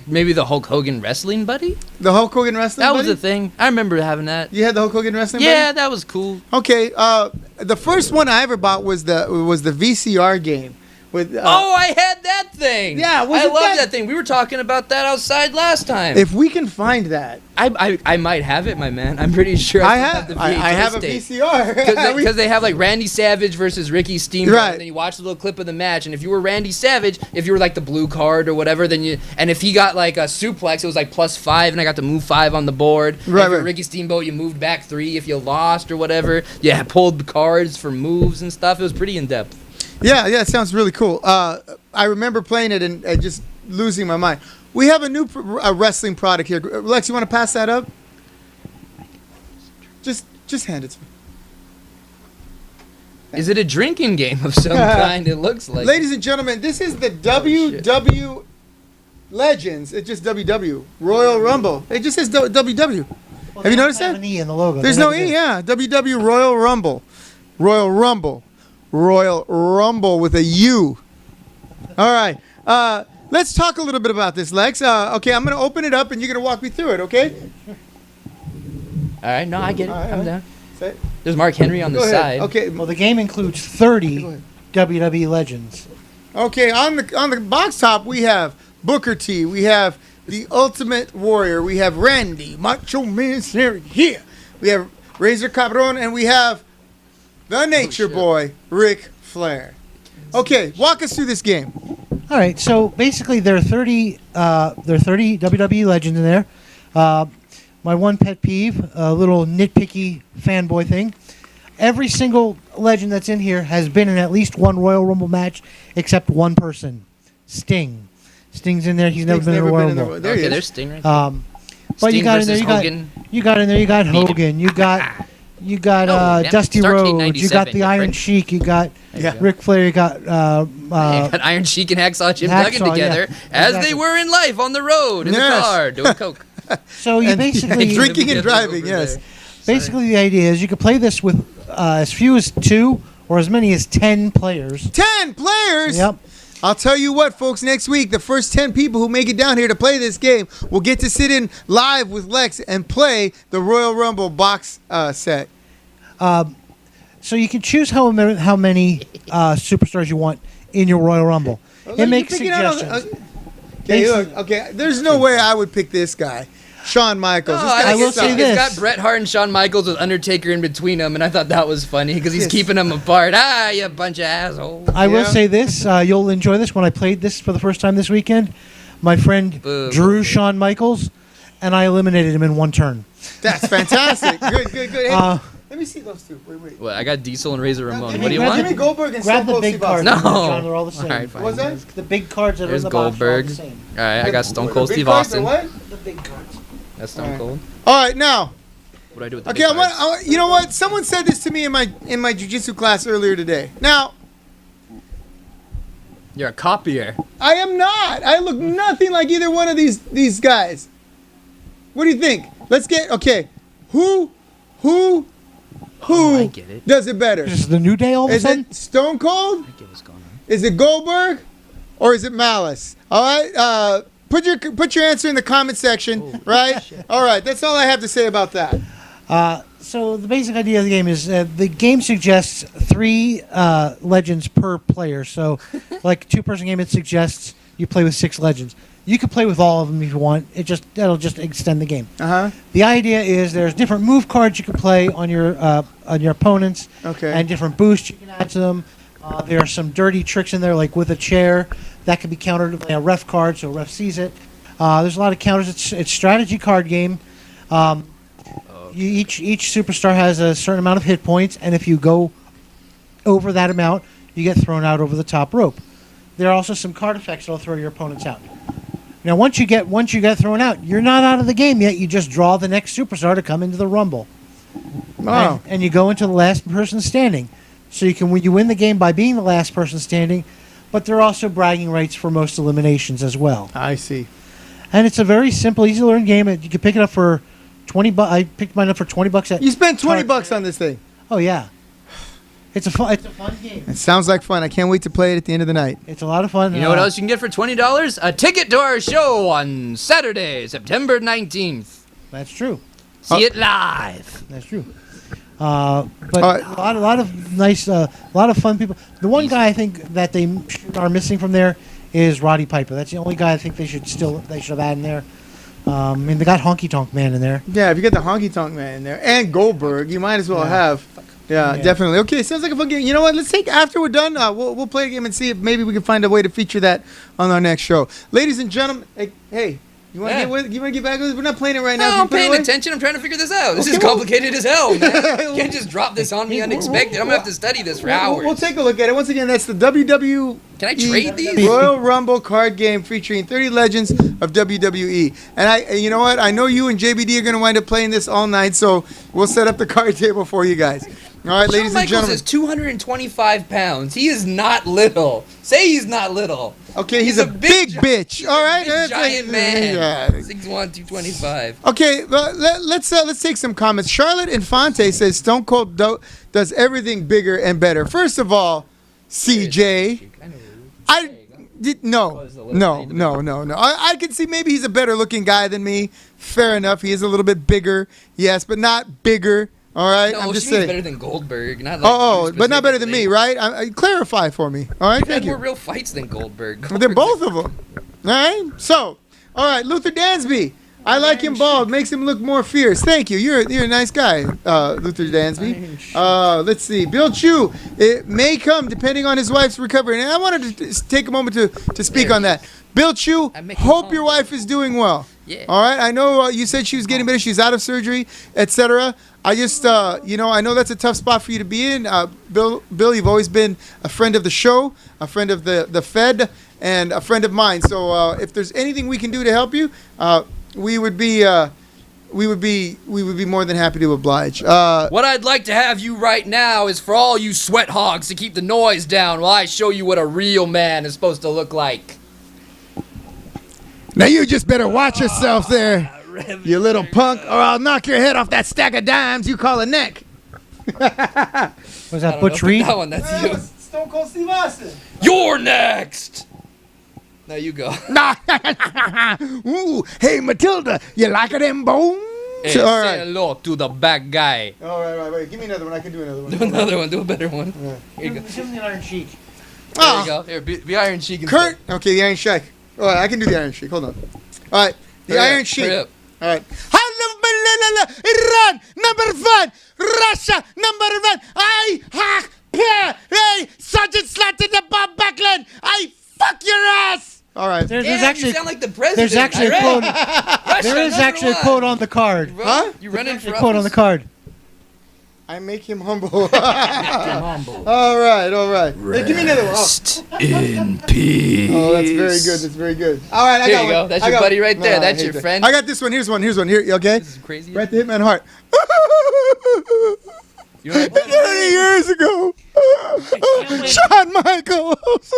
[SPEAKER 2] maybe the Hulk Hogan wrestling buddy?
[SPEAKER 3] The Hulk Hogan wrestling
[SPEAKER 2] That
[SPEAKER 3] buddy?
[SPEAKER 2] was a thing. I remember having that.
[SPEAKER 3] You had the Hulk Hogan wrestling
[SPEAKER 2] Yeah,
[SPEAKER 3] buddy?
[SPEAKER 2] that was cool.
[SPEAKER 3] Okay, the first one I ever bought was the VCR game With
[SPEAKER 2] Oh, I had that thing.
[SPEAKER 3] Yeah,
[SPEAKER 2] I
[SPEAKER 3] wasn't
[SPEAKER 2] love
[SPEAKER 3] that-
[SPEAKER 2] that thing. We were talking about that outside last time.
[SPEAKER 3] if we can find that,
[SPEAKER 2] I might have it, my man. I'm pretty sure
[SPEAKER 3] I
[SPEAKER 2] still
[SPEAKER 3] have
[SPEAKER 2] the
[SPEAKER 3] I have a
[SPEAKER 2] tape.
[SPEAKER 3] VCR.
[SPEAKER 2] Because they have like Randy Savage versus Ricky Steamboat,
[SPEAKER 3] Right.
[SPEAKER 2] and then you watch the little clip of the match, and if you were Randy Savage, if you were like the blue card or whatever, then and if he got like a suplex, it was like +5, and I got to move 5 on the board.
[SPEAKER 3] Right,
[SPEAKER 2] And if you're
[SPEAKER 3] right.
[SPEAKER 2] Ricky Steamboat, you moved back 3 if you lost or whatever. Yeah, pulled cards for moves and stuff. It was pretty in depth.
[SPEAKER 3] Yeah, it sounds really cool. I remember playing it and just losing my mind. We have a new wrestling product here. Lex, you want to pass that up? Just hand it to me.
[SPEAKER 2] Is it a drinking game of some kind? It looks like.
[SPEAKER 3] Ladies and gentlemen, this is the
[SPEAKER 2] shit.
[SPEAKER 3] WW Legends. It's just WW Royal Rumble. It just says WW.
[SPEAKER 1] Well,
[SPEAKER 3] Have you
[SPEAKER 1] they
[SPEAKER 3] noticed
[SPEAKER 1] have
[SPEAKER 3] that?
[SPEAKER 1] an E in the logo.
[SPEAKER 3] There's
[SPEAKER 1] They
[SPEAKER 3] no
[SPEAKER 1] never
[SPEAKER 3] E.
[SPEAKER 1] did.
[SPEAKER 3] Yeah, WW Royal Rumble, Royal Rumble, Royal Rumble with a U. All right. Let's talk a little bit about this, Lex. Okay, I'm going to open it up and you're going to walk me through it, okay?
[SPEAKER 2] All right, no, I get it.
[SPEAKER 3] All right,
[SPEAKER 2] I'm
[SPEAKER 3] all right.
[SPEAKER 2] down.
[SPEAKER 3] Say-
[SPEAKER 2] There's Mark Henry on the
[SPEAKER 3] Go ahead.
[SPEAKER 2] side.
[SPEAKER 3] Okay.
[SPEAKER 1] Well, the game includes
[SPEAKER 3] Go
[SPEAKER 1] 30
[SPEAKER 3] ahead.
[SPEAKER 1] WWE legends.
[SPEAKER 3] Okay, on the box top we have Booker T, we have the Ultimate Warrior, we have Randy Macho Man here, we have Razor Cabron, and we have the Nature
[SPEAKER 2] shit.
[SPEAKER 3] Boy Ric Flair. Okay, walk us through this game.
[SPEAKER 1] All right, so basically there are 30 WWE legends in there. My one pet peeve, a little nitpicky fanboy thing. Every single legend that's in here has been in at least one Royal Rumble match, except one person, Sting. Sting's in there. He's never been in a Royal Rumble.
[SPEAKER 3] There he
[SPEAKER 2] Okay,
[SPEAKER 3] is.
[SPEAKER 2] there's Sting right
[SPEAKER 1] But you
[SPEAKER 2] Sting
[SPEAKER 1] got in there.
[SPEAKER 2] versus
[SPEAKER 1] You got
[SPEAKER 2] Hogan.
[SPEAKER 1] you got in there. You got Hogan. You got
[SPEAKER 2] No, damn,
[SPEAKER 1] Dusty
[SPEAKER 2] Stark
[SPEAKER 1] Rhodes.
[SPEAKER 2] Team
[SPEAKER 1] You got
[SPEAKER 2] 97,
[SPEAKER 1] the
[SPEAKER 2] you
[SPEAKER 1] Iron
[SPEAKER 2] prick.
[SPEAKER 1] Sheik. You got
[SPEAKER 3] Yeah.
[SPEAKER 1] Ric Flair. You got
[SPEAKER 2] You got Iron Sheik and Hacksaw Jim
[SPEAKER 1] Hacksaw,
[SPEAKER 2] Duggan together
[SPEAKER 1] yeah.
[SPEAKER 2] as
[SPEAKER 1] Exactly.
[SPEAKER 2] they were in life on the road in
[SPEAKER 3] Yes.
[SPEAKER 2] the car doing coke.
[SPEAKER 1] so you
[SPEAKER 3] And
[SPEAKER 1] basically
[SPEAKER 3] drinking and
[SPEAKER 2] Together
[SPEAKER 3] driving,
[SPEAKER 2] over
[SPEAKER 3] yes.
[SPEAKER 2] there.
[SPEAKER 1] basically the idea is you could play this with as few as 2 or as many as 10 players.
[SPEAKER 3] 10 players?
[SPEAKER 1] Yep.
[SPEAKER 3] I'll tell you what, folks, next week, the first 10 people who make it down here to play this game will get to sit in live with Lex and play the Royal Rumble box set.
[SPEAKER 1] So you can choose how many superstars you want in your Royal Rumble. It makes suggestions.
[SPEAKER 3] Okay, look, okay, there's no way I would pick this guy. Shawn Michaels.
[SPEAKER 2] No,
[SPEAKER 3] This guy
[SPEAKER 1] I will
[SPEAKER 3] sucks.
[SPEAKER 1] say
[SPEAKER 2] It's
[SPEAKER 1] this.
[SPEAKER 2] got Bret Hart and Shawn Michaels with Undertaker in between them, and I thought that was funny because he's
[SPEAKER 3] Yes.
[SPEAKER 2] keeping them apart. Ah, you bunch of assholes.
[SPEAKER 1] I will
[SPEAKER 3] Yeah.
[SPEAKER 1] say this: you'll enjoy this. When I played this for the first time this weekend, my friend
[SPEAKER 2] Boo.
[SPEAKER 1] drew Shawn Michaels, and I eliminated him in one turn.
[SPEAKER 3] That's fantastic. Good. Hey,
[SPEAKER 1] Uh,
[SPEAKER 3] let me see those two. Wait.
[SPEAKER 2] What, I got Diesel and Razor Ramon.
[SPEAKER 3] Give
[SPEAKER 2] What do you
[SPEAKER 3] me-
[SPEAKER 2] want?
[SPEAKER 3] Give me Goldberg and
[SPEAKER 1] Grab
[SPEAKER 3] Stone
[SPEAKER 1] the
[SPEAKER 3] Cold
[SPEAKER 1] big
[SPEAKER 3] Steve
[SPEAKER 1] cards.
[SPEAKER 3] Austin.
[SPEAKER 2] No.
[SPEAKER 1] John, they're all the same.
[SPEAKER 2] All right, fine.
[SPEAKER 3] What's that?
[SPEAKER 1] The big cards that are
[SPEAKER 2] There's
[SPEAKER 1] in the box are all
[SPEAKER 2] Goldberg.
[SPEAKER 1] the same.
[SPEAKER 2] All right, I got Stone Cold
[SPEAKER 3] Big
[SPEAKER 2] Steve
[SPEAKER 3] cards or
[SPEAKER 2] Austin.
[SPEAKER 3] what?
[SPEAKER 1] The big cards.
[SPEAKER 2] That's Stone
[SPEAKER 3] All right.
[SPEAKER 2] Cold.
[SPEAKER 3] All right, now.
[SPEAKER 2] What do I do with the
[SPEAKER 3] Okay,
[SPEAKER 2] big cards?
[SPEAKER 3] you know what? Someone said this to me in my jiu-jitsu class earlier today. Now,
[SPEAKER 2] You're a copier.
[SPEAKER 3] I am not. I look nothing like either one of these guys. What do you think? Let's get Who
[SPEAKER 2] Oh, I get it.
[SPEAKER 3] does it better?
[SPEAKER 1] This is the New Day all of a
[SPEAKER 3] Is
[SPEAKER 1] sudden?
[SPEAKER 3] it Stone Cold?
[SPEAKER 2] I get what's going on.
[SPEAKER 3] Is it Goldberg? Or is it Malice? All right. Put your answer in the comment section. Right. All right. That's all I have to say about that.
[SPEAKER 1] So the basic idea of the game is the game suggests 3 legends per player. So, like a 2-person game, it suggests you play with 6 legends. You could play with all of them if you want. That'll just extend the game. The idea is there's different move cards you can play on your opponents,
[SPEAKER 3] Okay.
[SPEAKER 1] and different boosts you can add to them. There are some dirty tricks in there, like with a chair that can be countered with a ref card, so a ref sees it. There's a lot of counters. It's strategy card game. Each superstar has a certain amount of hit points, and if you go over that amount, you get thrown out over the top rope. There are also some card effects that'll throw your opponents out. Now, once you get thrown out, you're not out of the game yet. You just draw the next superstar to come into the Rumble,
[SPEAKER 3] Wow.
[SPEAKER 1] and you go into the last person standing. So you win the game by being the last person standing, but there are also bragging rights for most eliminations as well.
[SPEAKER 3] I see.
[SPEAKER 1] And it's a very simple, easy to learn game. You can pick it up for $20. I picked mine up for $20 at.
[SPEAKER 3] You spent $20 on this thing.
[SPEAKER 1] Oh yeah, it's a fun game.
[SPEAKER 3] It sounds like fun. I can't wait to play it at the end of the night.
[SPEAKER 1] It's a lot of fun.
[SPEAKER 2] You know what else you can get for $20? A ticket to our show on Saturday, September 19th.
[SPEAKER 1] That's true.
[SPEAKER 2] See it live.
[SPEAKER 1] That's true. But a lot of nice, a lot of fun people. The one guy I think that they are missing from there is Roddy Piper. That's the only guy I think they should have had in there. I mean, they got Honky Tonk Man in there.
[SPEAKER 3] Yeah, if you get the Honky Tonk Man in there and Goldberg, you might as well have. Yeah, definitely. Okay, sounds like a fun game. You know what? Let's take after we're done. We'll play a game and see if maybe we can find a way to feature that on our next show. Ladies and gentlemen, hey, you want to get with? You want to get back with us? We're not playing it right now.
[SPEAKER 2] No, I'm paying attention. I'm trying to figure this out. This is complicated as hell, man. You can't just drop this on me unexpected. I'm gonna have to study this for hours.
[SPEAKER 3] We'll take a look at it. Once again, that's the WWE.
[SPEAKER 2] Can I trade these?
[SPEAKER 3] Royal Rumble card game featuring 30 legends of WWE. And you know what? I know you and JBD are gonna wind up playing this all night, so we'll set up the card table for you guys. All right, ladies and gentlemen.
[SPEAKER 2] Is 225 pounds. He is not little. Say he's not little.
[SPEAKER 3] Okay, he's a big bitch. All right,
[SPEAKER 2] giant man.
[SPEAKER 3] Yeah.
[SPEAKER 2] 6'1", 225.
[SPEAKER 3] Okay, well, let's take some comments. Charlotte Infante says Stone Cold does everything bigger and better. First of all, CJ, no. I can see maybe he's a better looking guy than me. Fair enough. He is a little bit bigger, yes, but not bigger. All right,
[SPEAKER 2] no,
[SPEAKER 3] I'm just
[SPEAKER 2] she means
[SPEAKER 3] saying.
[SPEAKER 2] better than Goldberg, not like
[SPEAKER 3] but not better than me, right? Clarify for me. All right, thank you.
[SPEAKER 2] More real fights than Goldberg.
[SPEAKER 3] They're both of them. All right. So, all right, Luther Dansby. I like him bald. Makes him look more fierce. Thank you. You're a nice guy, Luther Dansby. Let's see. Bill Chu. It may come depending on his wife's recovery. And I wanted to take a moment to speak on that. Bill Chu, hope your wife is doing well.
[SPEAKER 2] Yeah.
[SPEAKER 3] All right. I know you said she was getting better. She's out of surgery, etc. I just, I know that's a tough spot for you to be in. Bill, you've always been a friend of the show, a friend of the Fed, and a friend of mine. So if there's anything we can do to help you, we would be more than happy to oblige.
[SPEAKER 2] What I'd like to have you right now is for all you sweat hogs to keep the noise down while I show you what a real man is supposed to look like.
[SPEAKER 3] Now you just better watch yourself there, you little punk, or I'll knock your head off that stack of dimes you call a neck.
[SPEAKER 1] Was that Butch Reed?
[SPEAKER 2] That one, that's you.
[SPEAKER 3] Stone Cold Steve Austin.
[SPEAKER 2] You're next. Now you go.
[SPEAKER 3] Ooh, hey Matilda, you like them bones?
[SPEAKER 2] Hey,
[SPEAKER 3] all
[SPEAKER 2] say
[SPEAKER 3] right.
[SPEAKER 2] hello to the back guy.
[SPEAKER 3] All right, wait. Give me another one. I can do another one.
[SPEAKER 2] Do another one. Do a better one.
[SPEAKER 3] Yeah.
[SPEAKER 2] Here you go.
[SPEAKER 1] Give him the Iron Sheik.
[SPEAKER 2] There you go. Here, be Iron Sheik.
[SPEAKER 3] Kurt. Okay, the Iron Sheik. All right, I can do the Iron Sheik. Hold on. All right, the Iron Sheik.
[SPEAKER 2] Hurry up.
[SPEAKER 3] All right. Iran, number one. Russia, number one. I hack Pierre. Hey, Sergeant Slatted the Bob Backlund. I fuck your ass. All right.
[SPEAKER 1] There's
[SPEAKER 2] Damn,
[SPEAKER 1] actually
[SPEAKER 2] you sound like the president.
[SPEAKER 1] there's actually a quote.
[SPEAKER 2] Russia,
[SPEAKER 1] There is actually a quote on the card.
[SPEAKER 3] Huh?
[SPEAKER 2] You running for
[SPEAKER 1] A quote on the card.
[SPEAKER 3] I make him humble. All right. Hey, give me another one.
[SPEAKER 2] Rest in peace.
[SPEAKER 3] Oh, that's very good. All right, I
[SPEAKER 2] Here
[SPEAKER 3] got
[SPEAKER 2] you
[SPEAKER 3] one.
[SPEAKER 2] go. That's
[SPEAKER 3] I
[SPEAKER 2] your
[SPEAKER 3] got
[SPEAKER 2] buddy
[SPEAKER 3] one.
[SPEAKER 2] right there.
[SPEAKER 3] No, I
[SPEAKER 2] That's
[SPEAKER 3] hate
[SPEAKER 2] your
[SPEAKER 3] that.
[SPEAKER 2] friend.
[SPEAKER 3] I got this one. Here's one. Here, okay?
[SPEAKER 2] This is crazy.
[SPEAKER 3] Right to Hitman Heart.
[SPEAKER 2] You know what
[SPEAKER 3] 30 years ago, Shawn Michaels.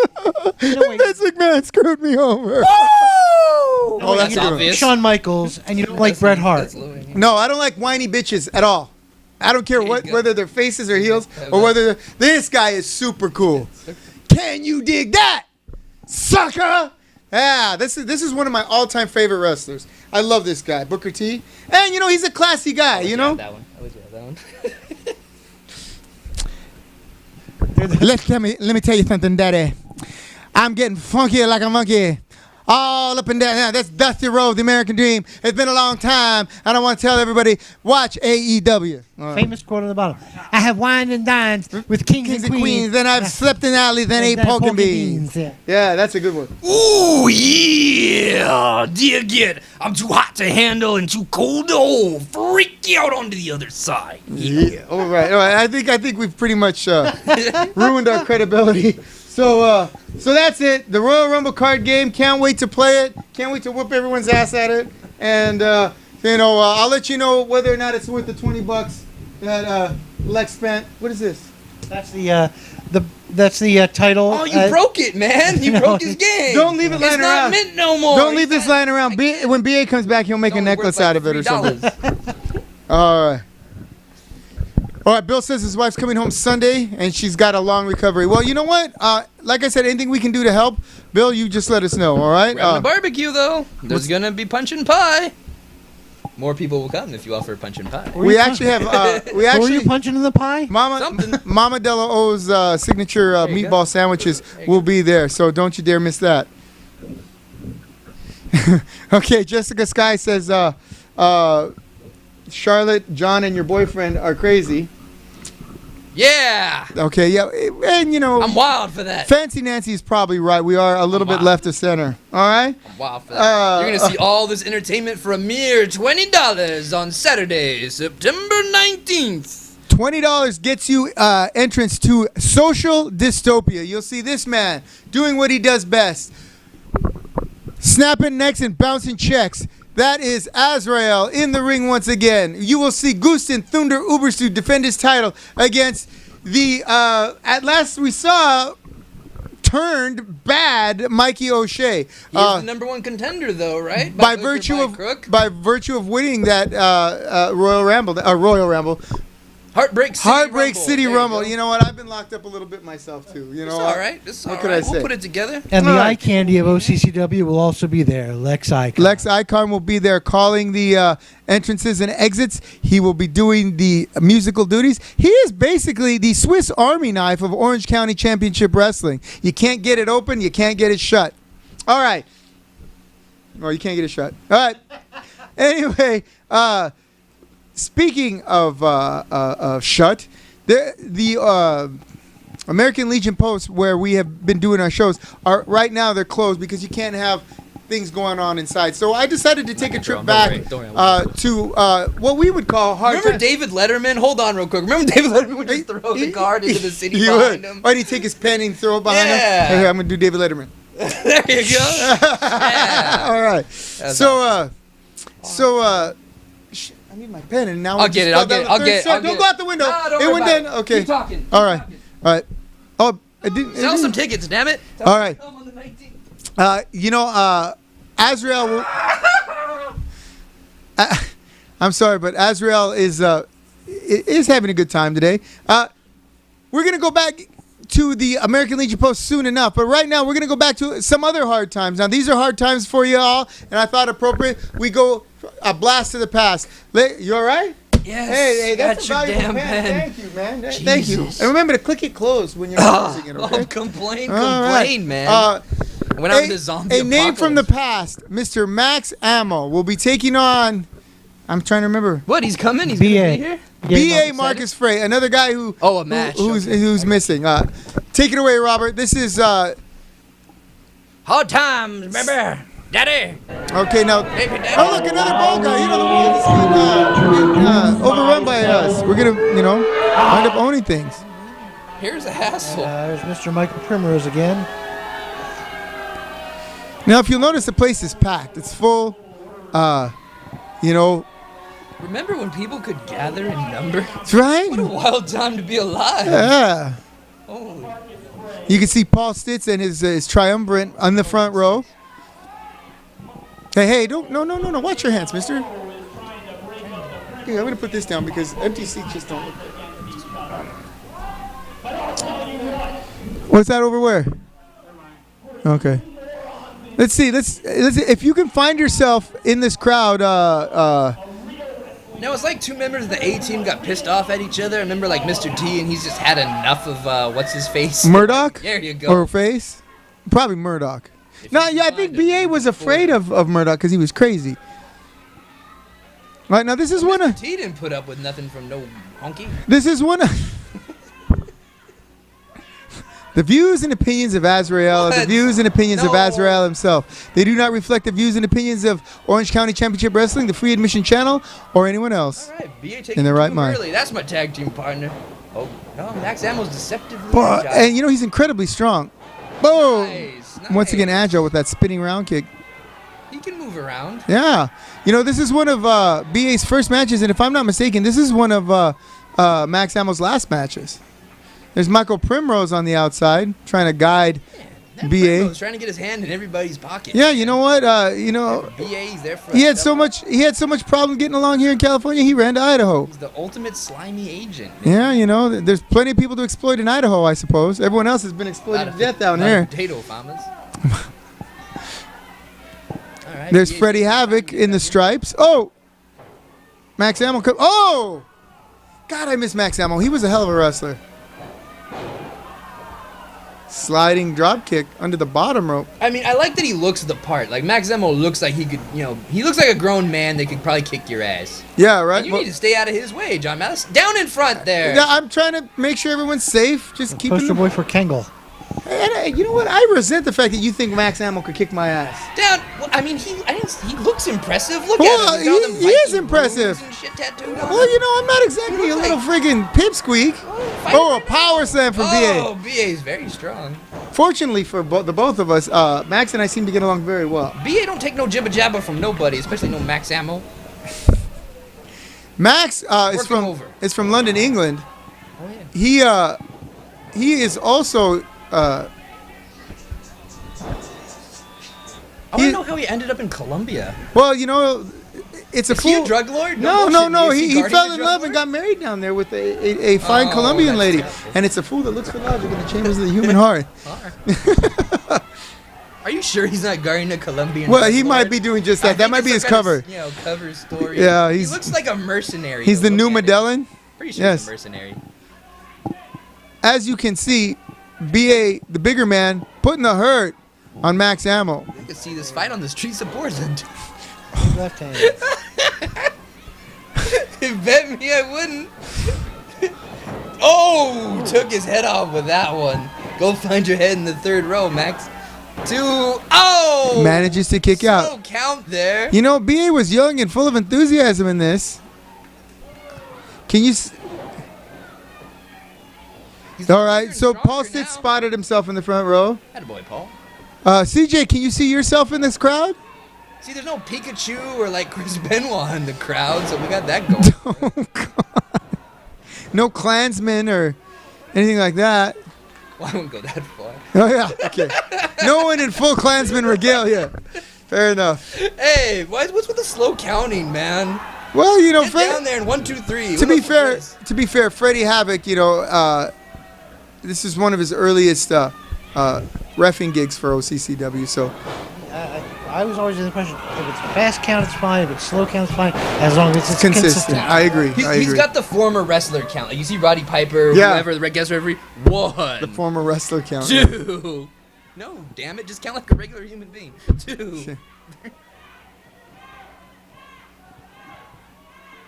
[SPEAKER 3] Vince McMahon screwed me over.
[SPEAKER 2] Oh, that's
[SPEAKER 3] a good one.
[SPEAKER 2] obvious.
[SPEAKER 1] Shawn Michaels, and you don't like Bret Hart.
[SPEAKER 2] That's low hanging.
[SPEAKER 3] No, I don't like whiny bitches at all. I don't care
[SPEAKER 2] There you go.
[SPEAKER 3] whether they're faces or heels or whether this guy is super cool. Can you dig that, sucker? Yeah, this is one of my all-time favorite wrestlers. I love this guy, Booker T. And he's a classy guy. You know.
[SPEAKER 2] That one. I wish you had that one.
[SPEAKER 3] Let me tell you something, Daddy. I'm getting funky like a monkey. All up and down. Now, that's Dusty Rhodes, the American Dream. It's been a long time, and I want to tell everybody, watch AEW. All right.
[SPEAKER 1] Famous quote on the bottom. I have wined and dined with kings and queens.
[SPEAKER 3] Then I've slept in alleys and ate pork and beans. Yeah, that's a good one.
[SPEAKER 2] Ooh, yeah. Dig it. I'm too hot to handle and too cold to hold. Freak you out onto the other side.
[SPEAKER 3] Yeah. All right. I think we've pretty much ruined our credibility. So that's it. The Royal Rumble card game. Can't wait to play it. Can't wait to whoop everyone's ass at it. And I'll let you know whether or not it's worth the $20 that Lex spent. What is this?
[SPEAKER 1] That's the title.
[SPEAKER 2] Oh, you broke it, man. You broke his game.
[SPEAKER 3] Don't leave it lying
[SPEAKER 2] it's
[SPEAKER 3] around.
[SPEAKER 2] It's not mint no more.
[SPEAKER 3] Don't leave this lying around. When BA comes back, he'll make a necklace out of it or something. All right. All right, Bill says his wife's coming home Sunday, and she's got a long recovery. Well, you know what? Like I said, anything we can do to help, Bill, you just let us know, all right?
[SPEAKER 2] We're having a barbecue, though. There's going to be punch and pie. more people will come if you offer punch and pie.
[SPEAKER 3] We actually have. We
[SPEAKER 1] Were
[SPEAKER 3] actually.
[SPEAKER 1] you punching in the pie?
[SPEAKER 3] Mama Della O's signature
[SPEAKER 2] you
[SPEAKER 3] meatball
[SPEAKER 2] go.
[SPEAKER 3] sandwiches will be there, so don't you dare miss that. Okay, Jessica Sky says, Charlotte, John, and your boyfriend are crazy.
[SPEAKER 2] Yeah,
[SPEAKER 3] Okay, yeah, and you know,
[SPEAKER 2] I'm wild for that.
[SPEAKER 3] Fancy Nancy is probably right. We are a little bit
[SPEAKER 2] Wow.
[SPEAKER 3] left of center. All right.
[SPEAKER 2] I'm wild for that. You're gonna see all this entertainment for a mere $20 on Saturday, September 19th.
[SPEAKER 3] $20 gets you entrance to Social Dystopia. You'll see this man doing what he does best. Snapping necks and bouncing checks. That is Azrael in the ring once again. You will see Gusten Thunder Uberstu defend his title against the, at last we saw, turned bad Mikey O'Shea.
[SPEAKER 2] He's the number one contender, though, right?
[SPEAKER 3] By
[SPEAKER 2] hook or
[SPEAKER 3] virtue of winning that Royal Rumble.
[SPEAKER 2] Heartbreak
[SPEAKER 3] City Rumble. You know what? I've been locked up a little bit myself too. You know,
[SPEAKER 2] It's all right. It's all
[SPEAKER 3] what could
[SPEAKER 2] right.
[SPEAKER 3] I say?
[SPEAKER 2] We'll put it together.
[SPEAKER 1] And the
[SPEAKER 3] All
[SPEAKER 1] eye
[SPEAKER 3] right.
[SPEAKER 1] candy of OCCW will also be there. Lex Icon.
[SPEAKER 3] Lex Icon will be there calling the entrances and exits. He will be doing the musical duties. He is basically the Swiss Army knife of Orange County Championship Wrestling. You can't get it open. You can't get it shut. All right. Well, you can't get it shut. All right. Anyway, speaking of shut, the American Legion posts where we have been doing our shows are right now they're closed because you can't have things going on inside. So I decided to take a trip back to what we would call hard
[SPEAKER 2] Remember
[SPEAKER 3] times.
[SPEAKER 2] David Letterman? Hold on real quick. Remember David Letterman would just throw the card into the city
[SPEAKER 3] He
[SPEAKER 2] behind
[SPEAKER 3] would.
[SPEAKER 2] him?
[SPEAKER 3] Why'd he take his pen and throw it behind
[SPEAKER 2] Yeah.
[SPEAKER 3] him? Hey, I'm going to do David Letterman.
[SPEAKER 2] There you go. Yeah.
[SPEAKER 3] All right.
[SPEAKER 2] That's
[SPEAKER 3] I need my pen and now
[SPEAKER 2] I'll
[SPEAKER 3] we
[SPEAKER 2] get
[SPEAKER 3] just
[SPEAKER 2] it,
[SPEAKER 3] fell
[SPEAKER 2] I'll
[SPEAKER 3] down
[SPEAKER 2] get it,
[SPEAKER 3] the
[SPEAKER 2] I'll
[SPEAKER 3] third
[SPEAKER 2] get it,
[SPEAKER 3] step.
[SPEAKER 2] I'll
[SPEAKER 3] Don't
[SPEAKER 2] get
[SPEAKER 3] go
[SPEAKER 2] it.
[SPEAKER 3] out the window.
[SPEAKER 2] No, don't
[SPEAKER 3] It
[SPEAKER 2] worry
[SPEAKER 3] went
[SPEAKER 2] about
[SPEAKER 3] down.
[SPEAKER 2] it.
[SPEAKER 3] Okay.
[SPEAKER 2] Keep talking.
[SPEAKER 3] All right. All right. Oh, I didn't.
[SPEAKER 2] Sell some tickets, damn it.
[SPEAKER 3] All right.
[SPEAKER 2] Come on the 19th.
[SPEAKER 3] You know, Azrael will. I'm sorry, but Azrael is having a good time today. We're gonna go back to the American Legion post soon enough, but right now we're gonna go back to some other hard times. Now these are hard times for you all, and I thought appropriate we go a blast to the past. You all right?
[SPEAKER 2] Yes.
[SPEAKER 3] Hey, that's a
[SPEAKER 2] got your
[SPEAKER 3] valuable
[SPEAKER 2] damn pen.
[SPEAKER 3] Thank you, man. Thank you.
[SPEAKER 2] Jesus.
[SPEAKER 3] And remember to click it closed when you're not using it. Okay.
[SPEAKER 2] Oh, complain,
[SPEAKER 3] All right.
[SPEAKER 2] man. When I'm in the zombie
[SPEAKER 3] A name from the
[SPEAKER 2] apocalypse.
[SPEAKER 3] past, Mr. Max Ammo, will be taking on. I'm trying to remember.
[SPEAKER 2] What? He's coming? He's
[SPEAKER 1] BA.
[SPEAKER 2] gonna be here?
[SPEAKER 3] B.A. Marcus Frey, another guy who.
[SPEAKER 2] Oh, a match.
[SPEAKER 3] Who's missing? Take it away, Robert. This is.
[SPEAKER 2] Hard times, remember? Daddy.
[SPEAKER 3] Okay, now.
[SPEAKER 2] Baby daddy.
[SPEAKER 3] Oh, look, another ball guy. You know, the world is getting overrun by us. We're going to, wind up owning things.
[SPEAKER 2] Here's a hassle.
[SPEAKER 1] There's Mr. Michael Primrose again.
[SPEAKER 3] Now, if you'll notice, the place is packed. It's full.
[SPEAKER 2] Remember when people could gather in numbers?
[SPEAKER 3] That's right.
[SPEAKER 2] What a wild time to be alive.
[SPEAKER 3] Yeah.
[SPEAKER 2] Holy.
[SPEAKER 3] You can see Paul Stitz and his triumvirate on the front row. Hey, don't, no, watch your hands, mister. Okay, I'm going to put this down because empty seats just don't look good. What's that over where? Okay. Let's see, let's if you can find yourself in this crowd,
[SPEAKER 2] No, it's like two members of the A-team got pissed off at each other. I remember like Mr. T, and he's just had enough of what's his face?
[SPEAKER 3] Murdoch?
[SPEAKER 2] There you go.
[SPEAKER 3] Or Face? Probably Murdoch. No, yeah, I think BA was afraid of Murdoch because he was crazy. Right, now this is one of...
[SPEAKER 2] T didn't put up with nothing from no honky.
[SPEAKER 3] This is one of... The views and opinions of Azrael are the
[SPEAKER 2] What?
[SPEAKER 3] views and opinions of
[SPEAKER 2] No.
[SPEAKER 3] Azrael himself. They do not reflect the views and opinions of Orange County Championship Wrestling, the Free Admission Channel, or anyone else.
[SPEAKER 2] All right, BA taking
[SPEAKER 3] In their right
[SPEAKER 2] too
[SPEAKER 3] mind.
[SPEAKER 2] early. That's my tag team partner. Oh, no, Max Ammo's deceptively
[SPEAKER 3] But,
[SPEAKER 2] agile.
[SPEAKER 3] and he's incredibly strong. Boom!
[SPEAKER 2] Nice,
[SPEAKER 3] Once again,
[SPEAKER 2] nice.
[SPEAKER 3] agile with that spinning round kick.
[SPEAKER 2] He can move around.
[SPEAKER 3] Yeah. This is one of BA's first matches, and if I'm not mistaken, this is one of Max Ammo's last matches. There's Michael Primrose on the outside trying to guide
[SPEAKER 2] That
[SPEAKER 3] BA.
[SPEAKER 2] Primrose trying to get his hand in everybody's pocket.
[SPEAKER 3] Yeah, you know what?
[SPEAKER 2] BA's there for
[SPEAKER 3] He
[SPEAKER 2] us,
[SPEAKER 3] had so much problem getting along here in California. He ran to Idaho.
[SPEAKER 2] He's the ultimate slimy agent.
[SPEAKER 3] Yeah, there's plenty of people to exploit in Idaho, I suppose. Everyone else has been exploited to death down here.
[SPEAKER 2] Potato farmers. All right,
[SPEAKER 3] There's
[SPEAKER 2] BA's
[SPEAKER 3] Freddie
[SPEAKER 2] there.
[SPEAKER 3] Havoc in the stripes. Oh, Max Ammo. Oh! God, I miss Max Ammo. He was a hell of a wrestler. Sliding drop kick under the bottom rope.
[SPEAKER 2] I mean, I like that he looks the part. Like, Max Emo looks like he could, he looks like a grown man that could probably kick your ass.
[SPEAKER 3] Yeah, right.
[SPEAKER 2] And you need to stay out of his way, John Malice. Down in front there.
[SPEAKER 3] Yeah, I'm trying to make sure everyone's safe. Just keep
[SPEAKER 1] Poster boy for Kengel.
[SPEAKER 3] And you know what? I resent the fact that you think Max Ammo could kick my ass.
[SPEAKER 2] Down. Well, I mean, he looks impressive. Look
[SPEAKER 3] Well,
[SPEAKER 2] at him. He's got all them
[SPEAKER 3] he is
[SPEAKER 2] Viking
[SPEAKER 3] impressive.
[SPEAKER 2] runes and shit tattooed on
[SPEAKER 3] Well,
[SPEAKER 2] him.
[SPEAKER 3] I'm not exactly a
[SPEAKER 2] looks
[SPEAKER 3] little
[SPEAKER 2] like-
[SPEAKER 3] friggin' pipsqueak. Oh, a power slam from
[SPEAKER 2] Oh,
[SPEAKER 3] BA.
[SPEAKER 2] BA is very strong.
[SPEAKER 3] Fortunately for the both of us, Max and I seem to get along very well.
[SPEAKER 2] BA don't take no jibba jabba from nobody, especially no Max Ammo.
[SPEAKER 3] Max is
[SPEAKER 2] Working
[SPEAKER 3] from London, England.
[SPEAKER 2] Oh yeah.
[SPEAKER 3] He is also
[SPEAKER 2] I want to know how he ended up in Colombia.
[SPEAKER 3] well, it's a
[SPEAKER 2] Is he
[SPEAKER 3] fool.
[SPEAKER 2] a drug lord?
[SPEAKER 3] No.
[SPEAKER 2] Is
[SPEAKER 3] He
[SPEAKER 2] guarding
[SPEAKER 3] fell
[SPEAKER 2] a
[SPEAKER 3] in
[SPEAKER 2] drug
[SPEAKER 3] love
[SPEAKER 2] lord?
[SPEAKER 3] and got married down there with a fine
[SPEAKER 2] Oh,
[SPEAKER 3] Colombian
[SPEAKER 2] that's
[SPEAKER 3] lady,
[SPEAKER 2] terrible.
[SPEAKER 3] and it's a fool that looks for logic in the chambers of the human heart.
[SPEAKER 2] Are you sure he's not guarding a Colombian?
[SPEAKER 3] Well,
[SPEAKER 2] drug
[SPEAKER 3] he might
[SPEAKER 2] lord?
[SPEAKER 3] be doing just
[SPEAKER 2] I
[SPEAKER 3] that. That
[SPEAKER 2] think
[SPEAKER 3] might
[SPEAKER 2] it's
[SPEAKER 3] be his
[SPEAKER 2] some kind
[SPEAKER 3] cover.
[SPEAKER 2] of, cover story.
[SPEAKER 3] Yeah,
[SPEAKER 2] he
[SPEAKER 3] he's-
[SPEAKER 2] looks like a mercenary.
[SPEAKER 3] He's
[SPEAKER 2] though,
[SPEAKER 3] the new
[SPEAKER 2] look at him.
[SPEAKER 3] Medellin.
[SPEAKER 2] Pretty sure
[SPEAKER 3] Yes.
[SPEAKER 2] he's a mercenary.
[SPEAKER 3] As you can see, BA, the bigger man, putting the hurt on Max Ammo.
[SPEAKER 2] You can see this fight on the streets of Portland.
[SPEAKER 1] Left hand.
[SPEAKER 2] Bet me I wouldn't. Oh, took his head off with that one. Go find your head in the third row, Max. 2. Oh!
[SPEAKER 3] Manages to kick out.
[SPEAKER 2] No count there.
[SPEAKER 3] BA was young and full of enthusiasm in this. Can you?
[SPEAKER 2] He's
[SPEAKER 3] All
[SPEAKER 2] bigger
[SPEAKER 3] right,
[SPEAKER 2] and
[SPEAKER 3] so
[SPEAKER 2] stronger
[SPEAKER 3] Paul Stitz
[SPEAKER 2] now.
[SPEAKER 3] spotted himself in the front row.
[SPEAKER 2] Attaboy, Paul.
[SPEAKER 3] CJ, can you see yourself in this crowd?
[SPEAKER 2] See, there's no Pikachu or like Chris Benoit in the crowd, so we got that going.
[SPEAKER 3] Oh, God. No Klansmen or anything like that.
[SPEAKER 2] Well, I wouldn't go that far.
[SPEAKER 3] Oh, yeah. Okay. No one in full Klansman regalia. Fair enough.
[SPEAKER 2] Hey, what's with the slow counting, man?
[SPEAKER 3] Well,
[SPEAKER 2] Get
[SPEAKER 3] Fred,
[SPEAKER 2] down there in 1, 2, 3.
[SPEAKER 3] to
[SPEAKER 2] What
[SPEAKER 3] be
[SPEAKER 2] else
[SPEAKER 3] fair,
[SPEAKER 2] is
[SPEAKER 3] Freddie Havoc, this is one of his earliest reffing gigs for OCCW. So
[SPEAKER 1] I was always in the impression if it's fast count, it's fine. If it's slow count, it's fine. As long as it's consistent.
[SPEAKER 3] I agree.
[SPEAKER 2] He's got the former wrestler count. Like you see Roddy Piper,
[SPEAKER 3] Yeah.
[SPEAKER 2] whoever, the guest referee. 1.
[SPEAKER 3] The former wrestler count.
[SPEAKER 2] 2. No, damn it. Just count like a regular human being. 2.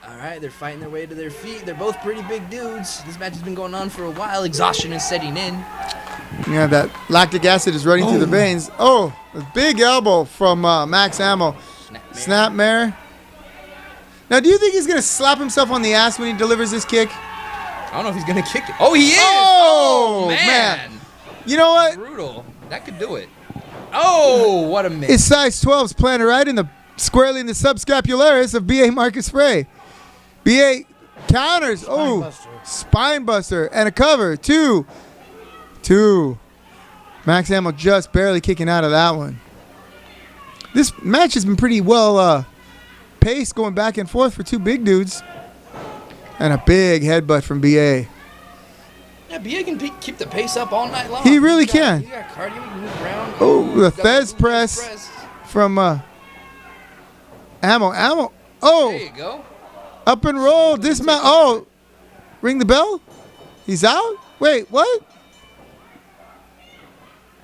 [SPEAKER 2] All right, they're fighting their way to their feet. They're both pretty big dudes. This match has been going on for a while. Exhaustion is setting in.
[SPEAKER 3] Yeah, that lactic acid is running through the veins. Oh, a big elbow from Max Ammo. Snapmare. Now, do you think he's going to slap himself on the ass when he delivers this kick?
[SPEAKER 2] I don't know if he's going to kick it. Oh, he is!
[SPEAKER 3] Oh,
[SPEAKER 2] man.
[SPEAKER 3] You know what?
[SPEAKER 2] Brutal. That could do it. Oh, what a miss.
[SPEAKER 3] His size 12's planted right in squarely in the subscapularis of B.A. Marcus Frey. B.A. counters. Spine buster. And a cover. 2. Max Ammo just barely kicking out of that one. This match has been pretty well paced, going back and forth for two big dudes. And a big headbutt from B.A.
[SPEAKER 2] Yeah, BA can keep the pace up all night long.
[SPEAKER 3] He really can.
[SPEAKER 2] He's got cardio, he can move around.
[SPEAKER 3] Oh, the
[SPEAKER 2] He's got
[SPEAKER 3] Fez
[SPEAKER 2] the
[SPEAKER 3] press from Ammo.
[SPEAKER 2] There
[SPEAKER 3] Oh,
[SPEAKER 2] you go.
[SPEAKER 3] up and roll. Dismount. Oh, ring the bell? He's out? Wait, what?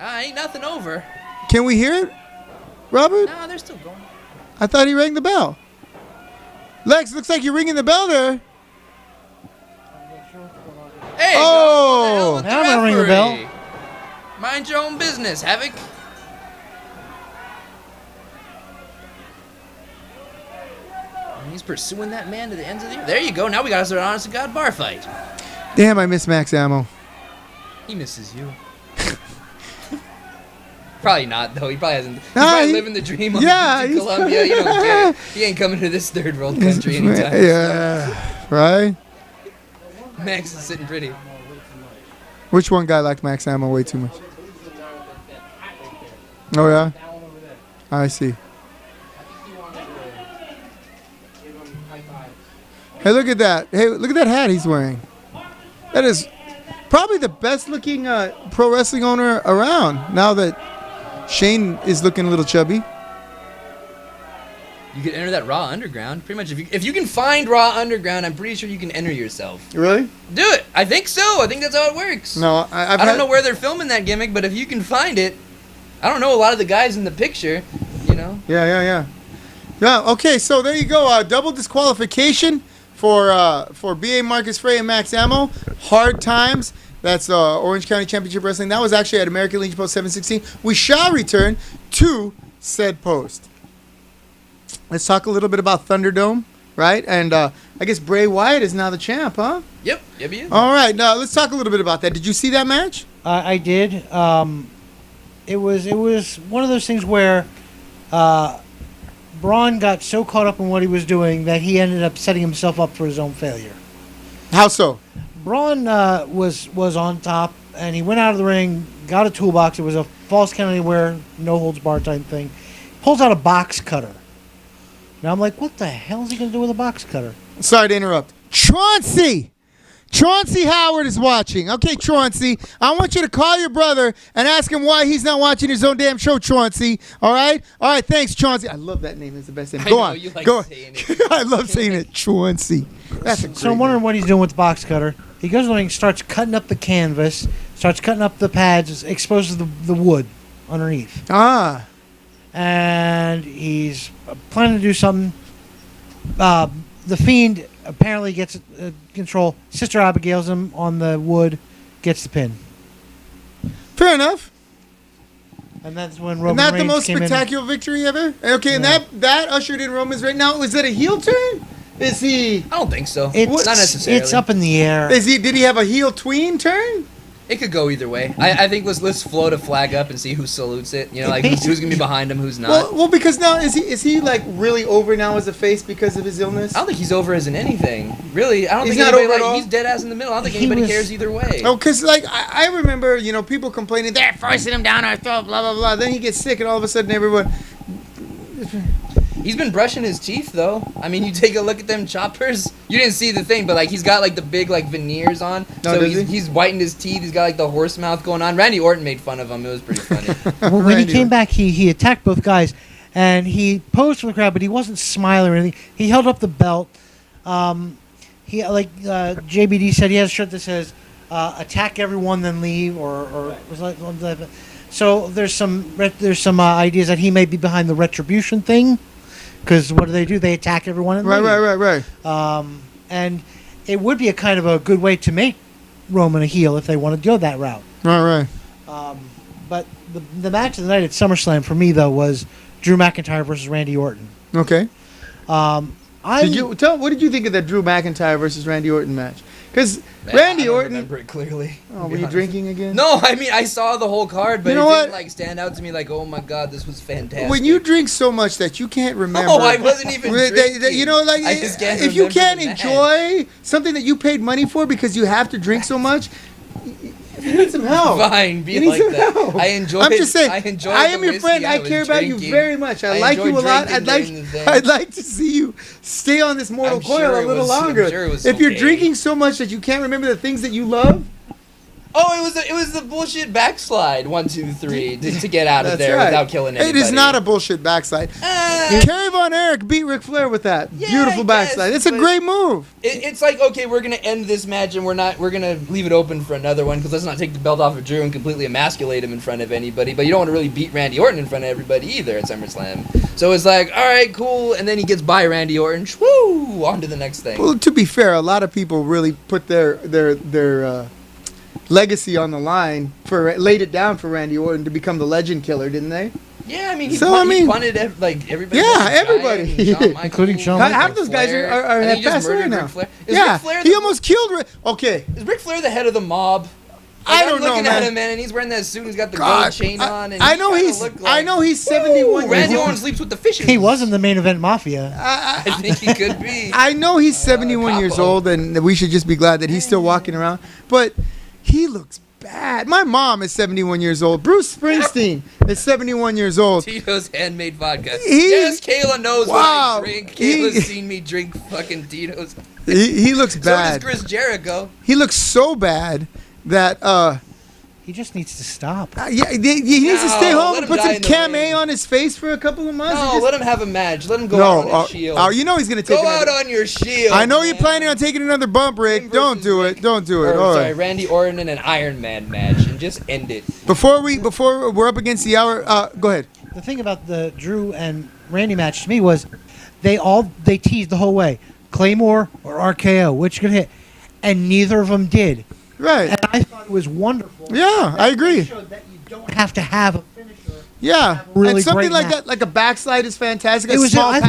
[SPEAKER 2] Ain't nothing over.
[SPEAKER 3] Can we hear it, Robert?
[SPEAKER 2] No, they're still going.
[SPEAKER 3] I thought he rang the bell. Lex, looks like you're ringing the bell there.
[SPEAKER 2] Hey,
[SPEAKER 3] Oh.
[SPEAKER 2] go.
[SPEAKER 1] Now I'm gonna ring the bell.
[SPEAKER 2] Mind your own business, Havoc. And he's pursuing that man to the ends of the earth. There you go. Now we got us an honest to God bar fight.
[SPEAKER 3] Damn, I miss Max Ammo.
[SPEAKER 2] He misses you. Probably not, though. He probably hasn't. He's
[SPEAKER 3] Nah,
[SPEAKER 2] probably
[SPEAKER 3] he-
[SPEAKER 2] living the dream on
[SPEAKER 3] yeah,
[SPEAKER 2] the beach
[SPEAKER 3] he's
[SPEAKER 2] in Colombia. You don't care. He ain't coming to this third world country anytime.
[SPEAKER 3] Yeah, right?
[SPEAKER 2] Max is sitting pretty.
[SPEAKER 3] Which one guy liked Max Ammo way too much? Oh, yeah? I see. Hey, look at that. Hey, look at that hat he's wearing. That is probably the best looking pro wrestling owner around now that Shane is looking a little chubby.
[SPEAKER 2] You could enter that Raw Underground. Pretty much, if you can find Raw Underground, I'm pretty sure you can enter yourself.
[SPEAKER 3] Really?
[SPEAKER 2] Do it. I think so. I think that's how it works.
[SPEAKER 3] No,
[SPEAKER 2] I don't know where they're filming that gimmick, but if you can find it, I don't know a lot of the guys in the picture, you know.
[SPEAKER 3] Yeah. Okay, so there you go. Double disqualification for B.A. Marcus Frey and Max Ammo. Hard times. That's Orange County Championship Wrestling. That was actually at American Legion Post 716. We shall return to said post. Let's talk a little bit about Thunderdome, right? And I guess Bray Wyatt is now the champ, huh?
[SPEAKER 2] Yep, he is.
[SPEAKER 3] All right, now let's talk a little bit about that. Did you see that match?
[SPEAKER 1] I did. It was one of those things where Braun got so caught up in what he was doing that he ended up setting himself up for his own failure.
[SPEAKER 3] How so?
[SPEAKER 1] Braun was on top, and he went out of the ring, got a toolbox. It was a false count anywhere, no holds barred type thing. Pulls out a box cutter. Now I'm like, what the hell is he going to do with a box cutter?
[SPEAKER 3] Sorry to interrupt. Chauncey Howard is watching. Okay, Chauncey, I want you to call your brother and ask him why he's not watching his own damn show, Chauncey. All right? All right, thanks, Chauncey. I love that name. It's the best name. Go on. Go saying it. I love saying it, Chauncey. That's a great
[SPEAKER 1] So I'm wondering what he's doing with the box cutter. He goes along and starts cutting up the canvas, starts cutting up the pads, exposes the wood underneath.
[SPEAKER 3] Ah.
[SPEAKER 1] And he's planning to do something. The Fiend apparently gets control. Sister Abigail's him on the wood, gets the pin.
[SPEAKER 3] Fair enough.
[SPEAKER 1] And that's when Roman
[SPEAKER 3] Not
[SPEAKER 1] Reigns
[SPEAKER 3] the most
[SPEAKER 1] came
[SPEAKER 3] spectacular victory ever? Okay, and that ushered in Roman's right now. Was it a heel turn? Is he...
[SPEAKER 2] I don't think so.
[SPEAKER 1] It's,
[SPEAKER 2] not necessarily.
[SPEAKER 1] It's up in the air.
[SPEAKER 3] Did he have a heel tween turn?
[SPEAKER 2] It could go either way. I think let's float a flag up and see who salutes it. You know, like who's gonna be behind him, who's not.
[SPEAKER 3] Well, because now is he like really over now as a face because of his illness?
[SPEAKER 2] I don't think he's over as in anything. Really, I don't
[SPEAKER 3] He's
[SPEAKER 2] think
[SPEAKER 3] not
[SPEAKER 2] anybody
[SPEAKER 3] over at all?
[SPEAKER 2] he's dead ass in the middle. I don't think anybody cares either way.
[SPEAKER 3] Oh, because like I remember, people complaining they're forcing him down our throat, blah blah blah. Then he gets sick, and all of a sudden everyone.
[SPEAKER 2] He's been brushing his teeth though. I mean, you take a look at them choppers. You didn't see the thing, but like he's got like the big like veneers on.
[SPEAKER 3] No,
[SPEAKER 2] So
[SPEAKER 3] does
[SPEAKER 2] he's whitened his teeth. He's got like the horse mouth going on. Randy Orton made fun of him. It was pretty funny.
[SPEAKER 1] When he came back, he attacked both guys, and he posed for the crowd, but he wasn't smiling or anything. He held up the belt. He JBD said, he has a shirt that says "Attack everyone, then leave," or was like. So there's some ideas that he may be behind the retribution thing. Because what do? They attack everyone and leave.
[SPEAKER 3] Right.
[SPEAKER 1] And it would be a kind of a good way to make Roman a heel if they want to go that route.
[SPEAKER 3] Right.
[SPEAKER 1] But the match of the night at SummerSlam for me though was Drew McIntyre versus Randy Orton.
[SPEAKER 3] Okay. What did you think of that Drew McIntyre versus Randy Orton match? Because Randy
[SPEAKER 2] I don't
[SPEAKER 3] Orton.
[SPEAKER 2] remember it clearly.
[SPEAKER 3] Oh, were you drinking again?
[SPEAKER 2] No, I mean I saw the whole card, but
[SPEAKER 3] You know
[SPEAKER 2] it
[SPEAKER 3] what?
[SPEAKER 2] didn't like stand out to me like, oh my god, this was fantastic.
[SPEAKER 3] When you drink so much that you can't remember.
[SPEAKER 2] No, I wasn't even drinking.
[SPEAKER 3] I
[SPEAKER 2] just can't
[SPEAKER 3] if you
[SPEAKER 2] remember
[SPEAKER 3] can't
[SPEAKER 2] the match.
[SPEAKER 3] enjoy something that you paid money for because you have to drink so much, you need some help.
[SPEAKER 2] Fine, be
[SPEAKER 3] You need
[SPEAKER 2] like
[SPEAKER 3] some
[SPEAKER 2] that.
[SPEAKER 3] help.
[SPEAKER 2] I enjoy.
[SPEAKER 3] I'm just saying.
[SPEAKER 2] I enjoy.
[SPEAKER 3] I am
[SPEAKER 2] the
[SPEAKER 3] your friend.
[SPEAKER 2] whiskey
[SPEAKER 3] I care
[SPEAKER 2] was
[SPEAKER 3] about you
[SPEAKER 2] drinking.
[SPEAKER 3] very much. I like
[SPEAKER 2] enjoyed
[SPEAKER 3] you a lot.
[SPEAKER 2] drinking during the thing.
[SPEAKER 3] I'd like to see you stay on this mortal
[SPEAKER 2] I'm
[SPEAKER 3] coil
[SPEAKER 2] sure
[SPEAKER 3] a
[SPEAKER 2] it
[SPEAKER 3] little
[SPEAKER 2] was- I'm
[SPEAKER 3] longer.
[SPEAKER 2] sure it was
[SPEAKER 3] If you're
[SPEAKER 2] okay.
[SPEAKER 3] drinking so much that you can't remember the things that you love.
[SPEAKER 2] Oh, it was the bullshit backslide 1, 2, 3 to get out of
[SPEAKER 3] That's
[SPEAKER 2] there
[SPEAKER 3] right.
[SPEAKER 2] without killing anybody.
[SPEAKER 3] It is not a bullshit backslide. Kerry Von Erich beat Ric Flair with that
[SPEAKER 2] Yeah,
[SPEAKER 3] beautiful
[SPEAKER 2] I guess,
[SPEAKER 3] backslide. It's a
[SPEAKER 2] but-
[SPEAKER 3] great move.
[SPEAKER 2] It's like, okay, we're gonna end this match and we're gonna leave it open for another one because let's not take the belt off of Drew and completely emasculate him in front of anybody. But you don't want to really beat Randy Orton in front of everybody either at SummerSlam. So it's like, all right, cool, and then he gets by Randy Orton, woo, on to the next thing.
[SPEAKER 3] Well, to be fair, a lot of people really put their legacy on the line laid it down for Randy Orton to become the legend killer, didn't they?
[SPEAKER 2] Yeah, I mean, he punted everybody.
[SPEAKER 3] Yeah,
[SPEAKER 2] like
[SPEAKER 3] everybody.
[SPEAKER 2] Giant, Shawn Michaels,
[SPEAKER 1] Including Shawn
[SPEAKER 3] Half
[SPEAKER 1] Michaels.
[SPEAKER 3] those guys
[SPEAKER 2] Flair,
[SPEAKER 3] are
[SPEAKER 2] and then
[SPEAKER 3] have
[SPEAKER 2] he just
[SPEAKER 3] passed away
[SPEAKER 2] murdered
[SPEAKER 3] now.
[SPEAKER 2] Ric Flair. Is
[SPEAKER 3] Yeah,
[SPEAKER 2] Ric Flair
[SPEAKER 3] he
[SPEAKER 2] the-
[SPEAKER 3] almost killed. Okay,
[SPEAKER 2] Is Ric Flair the head of the mob?
[SPEAKER 3] I
[SPEAKER 2] I'm
[SPEAKER 3] don't know,
[SPEAKER 2] looking
[SPEAKER 3] man.
[SPEAKER 2] at him, man, and he's wearing that suit. He's got the
[SPEAKER 3] God,
[SPEAKER 2] gold chain on. And
[SPEAKER 3] I
[SPEAKER 2] he
[SPEAKER 3] know
[SPEAKER 2] kinda
[SPEAKER 3] he's.
[SPEAKER 2] looked
[SPEAKER 3] I
[SPEAKER 2] like,
[SPEAKER 3] know he's 71 years
[SPEAKER 2] Randy
[SPEAKER 3] old.
[SPEAKER 2] Orton sleeps with the fishes.
[SPEAKER 1] He was in the main event Mafia.
[SPEAKER 2] I think he could be.
[SPEAKER 3] I know he's 71 years
[SPEAKER 2] Capo.
[SPEAKER 3] old, and we should just be glad that he's still walking around. But he looks bad. My mom is 71 years old. Bruce Springsteen is 71 years old.
[SPEAKER 2] Tito's handmade vodka.
[SPEAKER 3] He-
[SPEAKER 2] Yes, Kayla knows
[SPEAKER 3] Wow.
[SPEAKER 2] what I drink.
[SPEAKER 3] He-
[SPEAKER 2] Kayla's seen me drink fucking Tito's.
[SPEAKER 3] He looks
[SPEAKER 2] So
[SPEAKER 3] bad.
[SPEAKER 2] does Chris Jericho.
[SPEAKER 3] He looks so bad that
[SPEAKER 1] He just needs to stop.
[SPEAKER 3] Yeah, he needs to stay home
[SPEAKER 2] let
[SPEAKER 3] and
[SPEAKER 2] him
[SPEAKER 3] put
[SPEAKER 2] die
[SPEAKER 3] some
[SPEAKER 2] in the
[SPEAKER 3] Cam
[SPEAKER 2] ring.
[SPEAKER 3] A on his face for a couple of months.
[SPEAKER 2] No, let him have a match. Let him go
[SPEAKER 3] No,
[SPEAKER 2] out on his shield.
[SPEAKER 3] you know he's gonna take.
[SPEAKER 2] Go out on your shield.
[SPEAKER 3] I know you're
[SPEAKER 2] man.
[SPEAKER 3] planning on taking another bump, Rick.
[SPEAKER 2] Him
[SPEAKER 3] Don't
[SPEAKER 2] versus
[SPEAKER 3] do
[SPEAKER 2] Rick.
[SPEAKER 3] it. Don't do it.
[SPEAKER 2] Or,
[SPEAKER 3] All
[SPEAKER 2] sorry,
[SPEAKER 3] right.
[SPEAKER 2] Randy Orton in an Iron Man match and just end it.
[SPEAKER 3] Before we're up against the hour, go ahead.
[SPEAKER 1] The thing about the Drew and Randy match to me was they teased the whole way. Claymore or RKO, which could hit, and neither of them did.
[SPEAKER 3] Right.
[SPEAKER 1] And I thought it was wonderful.
[SPEAKER 3] Yeah, I agree.
[SPEAKER 1] They showed that you don't have to have a finisher.
[SPEAKER 3] Yeah,
[SPEAKER 1] Really
[SPEAKER 3] and something
[SPEAKER 1] great
[SPEAKER 3] like
[SPEAKER 1] match.
[SPEAKER 3] that, like a backslide, is fantastic.
[SPEAKER 1] I thought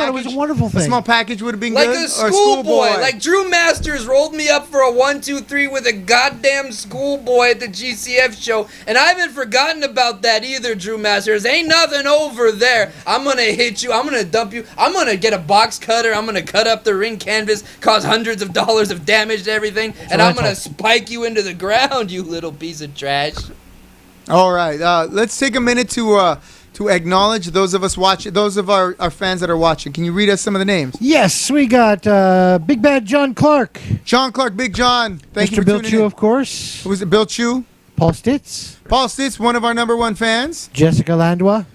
[SPEAKER 1] it was
[SPEAKER 3] package-
[SPEAKER 1] a wonderful
[SPEAKER 3] A
[SPEAKER 1] thing.
[SPEAKER 3] small package would have been
[SPEAKER 2] Like
[SPEAKER 3] good.
[SPEAKER 2] a
[SPEAKER 3] or
[SPEAKER 2] schoolboy. Like Drew Masters rolled me up for a 1-2-3 with a goddamn schoolboy at the GCF show. And I haven't forgotten about that either, Drew Masters. Ain't nothing over there. I'm going to hit you. I'm going to dump you. I'm going to get a box cutter. I'm going to cut up the ring canvas, cause hundreds of dollars of damage to everything. And I'm going to spike you into the ground, you little piece of trash.
[SPEAKER 3] All right, let's take a minute to acknowledge those of us watching, those of our fans that are watching. Can you read us some of the names?
[SPEAKER 1] Yes, we got Big Bad John Clark,
[SPEAKER 3] John Clark, Big John. Thank you
[SPEAKER 1] Mr.
[SPEAKER 3] for
[SPEAKER 1] Bill
[SPEAKER 3] tuning
[SPEAKER 1] Chu,
[SPEAKER 3] in.
[SPEAKER 1] of course,
[SPEAKER 3] Who was it? Bill Chu,
[SPEAKER 1] Paul Stitz,
[SPEAKER 3] Paul Stitz, one of our #1 fans.
[SPEAKER 1] Jessica Landwa,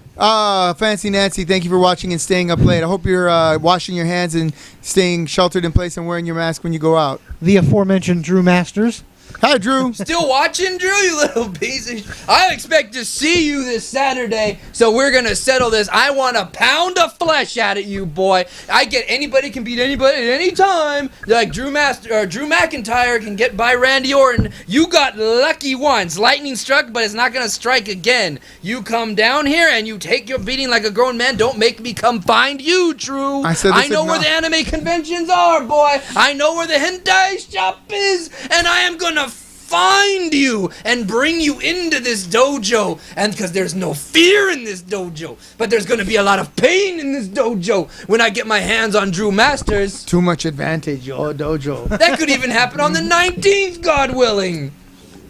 [SPEAKER 3] Fancy Nancy, thank you for watching and staying up late. I hope you're washing your hands and staying sheltered in place and wearing your mask when you go out.
[SPEAKER 1] the aforementioned Drew Masters.
[SPEAKER 3] Hi, Drew.
[SPEAKER 2] Still watching, Drew, you little piece of... I expect to see you this Saturday, so we're going to settle this. I want a pound of flesh out of you, boy. Anybody can beat anybody at any time. Like Drew McIntyre can get by Randy Orton. You got lucky once. Lightning struck, but it's not going to strike again. You come down here and you take your beating like a grown man. Don't make me come find you, Drew. I know where the anime conventions are, boy. I know where the hentai shop is, and I am going to find you and bring you into this dojo. And because there's no fear in this dojo, but there's going to be a lot of pain in this dojo when I get my hands on Drew Masters.
[SPEAKER 3] Too much advantage, your dojo.
[SPEAKER 2] That could even happen on the 19th, God willing.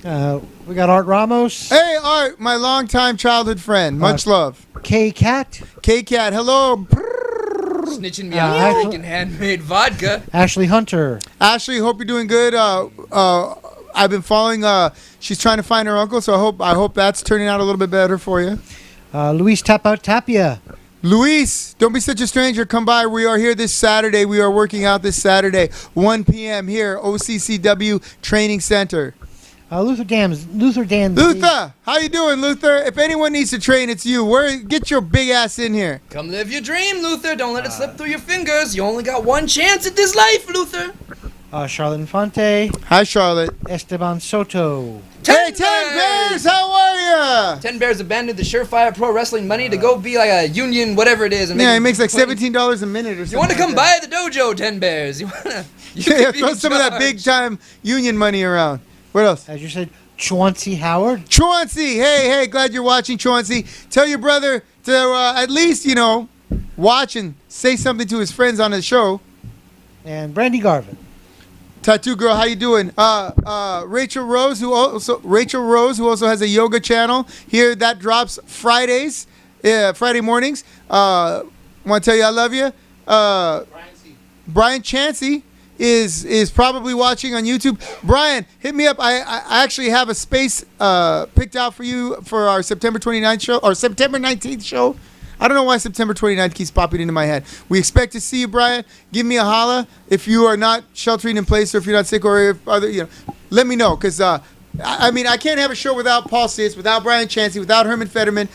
[SPEAKER 1] We got Art Ramos,
[SPEAKER 3] Hey, Art, my longtime childhood friend. Much love.
[SPEAKER 1] K-Cat,
[SPEAKER 3] K-Cat, hello.
[SPEAKER 2] Snitching me out
[SPEAKER 1] actually-
[SPEAKER 2] drinking handmade vodka.
[SPEAKER 1] Ashley Hunter,
[SPEAKER 3] Ashley, hope you're doing good. I've been following. She's trying to find her uncle, so I hope that's turning out a little bit better for you.
[SPEAKER 1] Luis Tapout Tapia,
[SPEAKER 3] Luis, don't be such a stranger. Come by. We are here this Saturday. We are working out this Saturday, 1 p.m. here, OCCW Training Center.
[SPEAKER 1] Luther Dan.
[SPEAKER 3] Luther, how you doing, Luther? If anyone needs to train, it's you. Get your big ass in here.
[SPEAKER 2] Come live your dream, Luther. Don't let it slip through your fingers. You only got one chance at this life, Luther.
[SPEAKER 1] Charlotte Infante,
[SPEAKER 3] Hi, Charlotte.
[SPEAKER 1] Esteban Soto.
[SPEAKER 3] Hey, 10 Bears, how are ya?
[SPEAKER 2] 10 Bears abandoned the surefire pro wrestling money to go be like a union, whatever it is. And
[SPEAKER 3] Yeah,
[SPEAKER 2] make
[SPEAKER 3] he makes like
[SPEAKER 2] $20.
[SPEAKER 3] $17 a minute or something.
[SPEAKER 2] You want to come
[SPEAKER 3] like
[SPEAKER 2] by the dojo, 10 Bears? You want to?
[SPEAKER 3] Yeah, throw some of that big time union money around. What else?
[SPEAKER 1] As you said, Chauncey Howard.
[SPEAKER 3] Chauncey, hey, glad you're watching, Chauncey. Tell your brother to at least, watch and say something to his friends on the show.
[SPEAKER 1] And Brandy Garvin.
[SPEAKER 3] Tattoo girl, how you doing? Rachel Rose, who also has a yoga channel here that drops Fridays, Friday mornings. Want to tell you I love you. Brian Chansey is probably watching on YouTube. Brian, hit me up. I actually have a space picked out for you for our September 29th show or September 19th show. I don't know why September 29th keeps popping into my head. We expect to see you, Brian. Give me a holla if you are not sheltering in place or if you're not sick or if other, let me know. Because, I can't have a show without Paul Stitz, without Brian Chansey, without Herman Fetterman.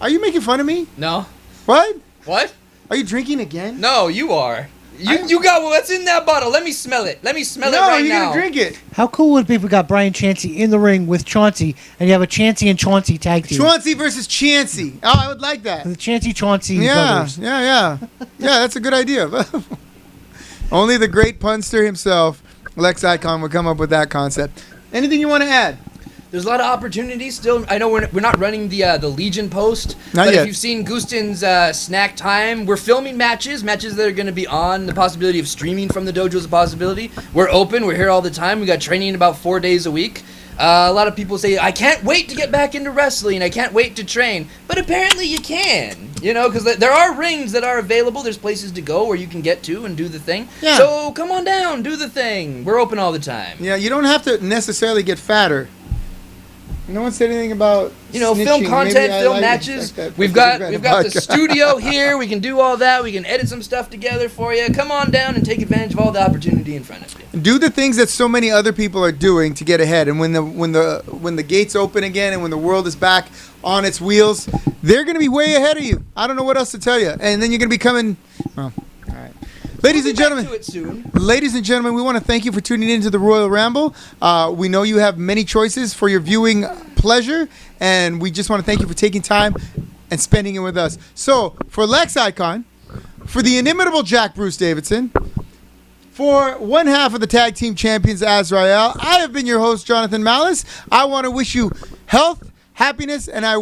[SPEAKER 3] Are you making fun of me?
[SPEAKER 2] No.
[SPEAKER 3] What?
[SPEAKER 2] What?
[SPEAKER 3] Are you drinking again?
[SPEAKER 2] No, you are. You got what's in that bottle. Let me smell it. Let me smell it right now.
[SPEAKER 3] No, you're going to drink it.
[SPEAKER 1] How cool would it be if we got Brian Chansey in the ring with Chauncey, and you have a Chansey and Chauncey tag team?
[SPEAKER 3] Chauncey versus Chansey. Oh, I would like that.
[SPEAKER 1] The Chauncey
[SPEAKER 3] Yeah,
[SPEAKER 1] brothers.
[SPEAKER 3] yeah. Yeah, that's a good idea. Only the great punster himself, Lex Icon, would come up with that concept. Anything you want to add?
[SPEAKER 2] There's a lot of opportunities still. I know we're not running the Legion post,
[SPEAKER 3] Not
[SPEAKER 2] but
[SPEAKER 3] yet.
[SPEAKER 2] if you've seen Gustin's Snack Time, we're filming matches that are going to be on. The possibility of streaming from the dojo is a possibility. We're open. We're here all the time. We got training about 4 days a week. A lot of people say, I can't wait to get back into wrestling. I can't wait to train. But apparently you can, because there are rings that are available. There's places to go where you can get to and do the thing.
[SPEAKER 3] Yeah.
[SPEAKER 2] So come on down, do the thing. We're open all the time.
[SPEAKER 3] Yeah, you don't have to necessarily get fatter. No one said anything about
[SPEAKER 2] film
[SPEAKER 3] snitching.
[SPEAKER 2] content,
[SPEAKER 3] Maybe I
[SPEAKER 2] film
[SPEAKER 3] like
[SPEAKER 2] matches.
[SPEAKER 3] it like that.
[SPEAKER 2] We've got the studio here. We can do all that. We can edit some stuff together for you. Come on down and take advantage of all the opportunity in front of you.
[SPEAKER 3] Do the things that so many other people are doing to get ahead. And when the gates open again and when the world is back on its wheels, they're going to be way ahead of you. I don't know what else to tell you. And then you're going to be coming. Well, all right. Ladies and gentlemen, ladies and gentlemen, we want to thank you for tuning in to the Royal Ramble. We know you have many choices for your viewing pleasure, and we just want to thank you for taking time and spending it with us. So, for Lex Icon, for the inimitable Jack Bruce Davidson, for one half of the tag team champions, Azrael, I have been your host, Jonathan Malice. I want to wish you health, happiness, and I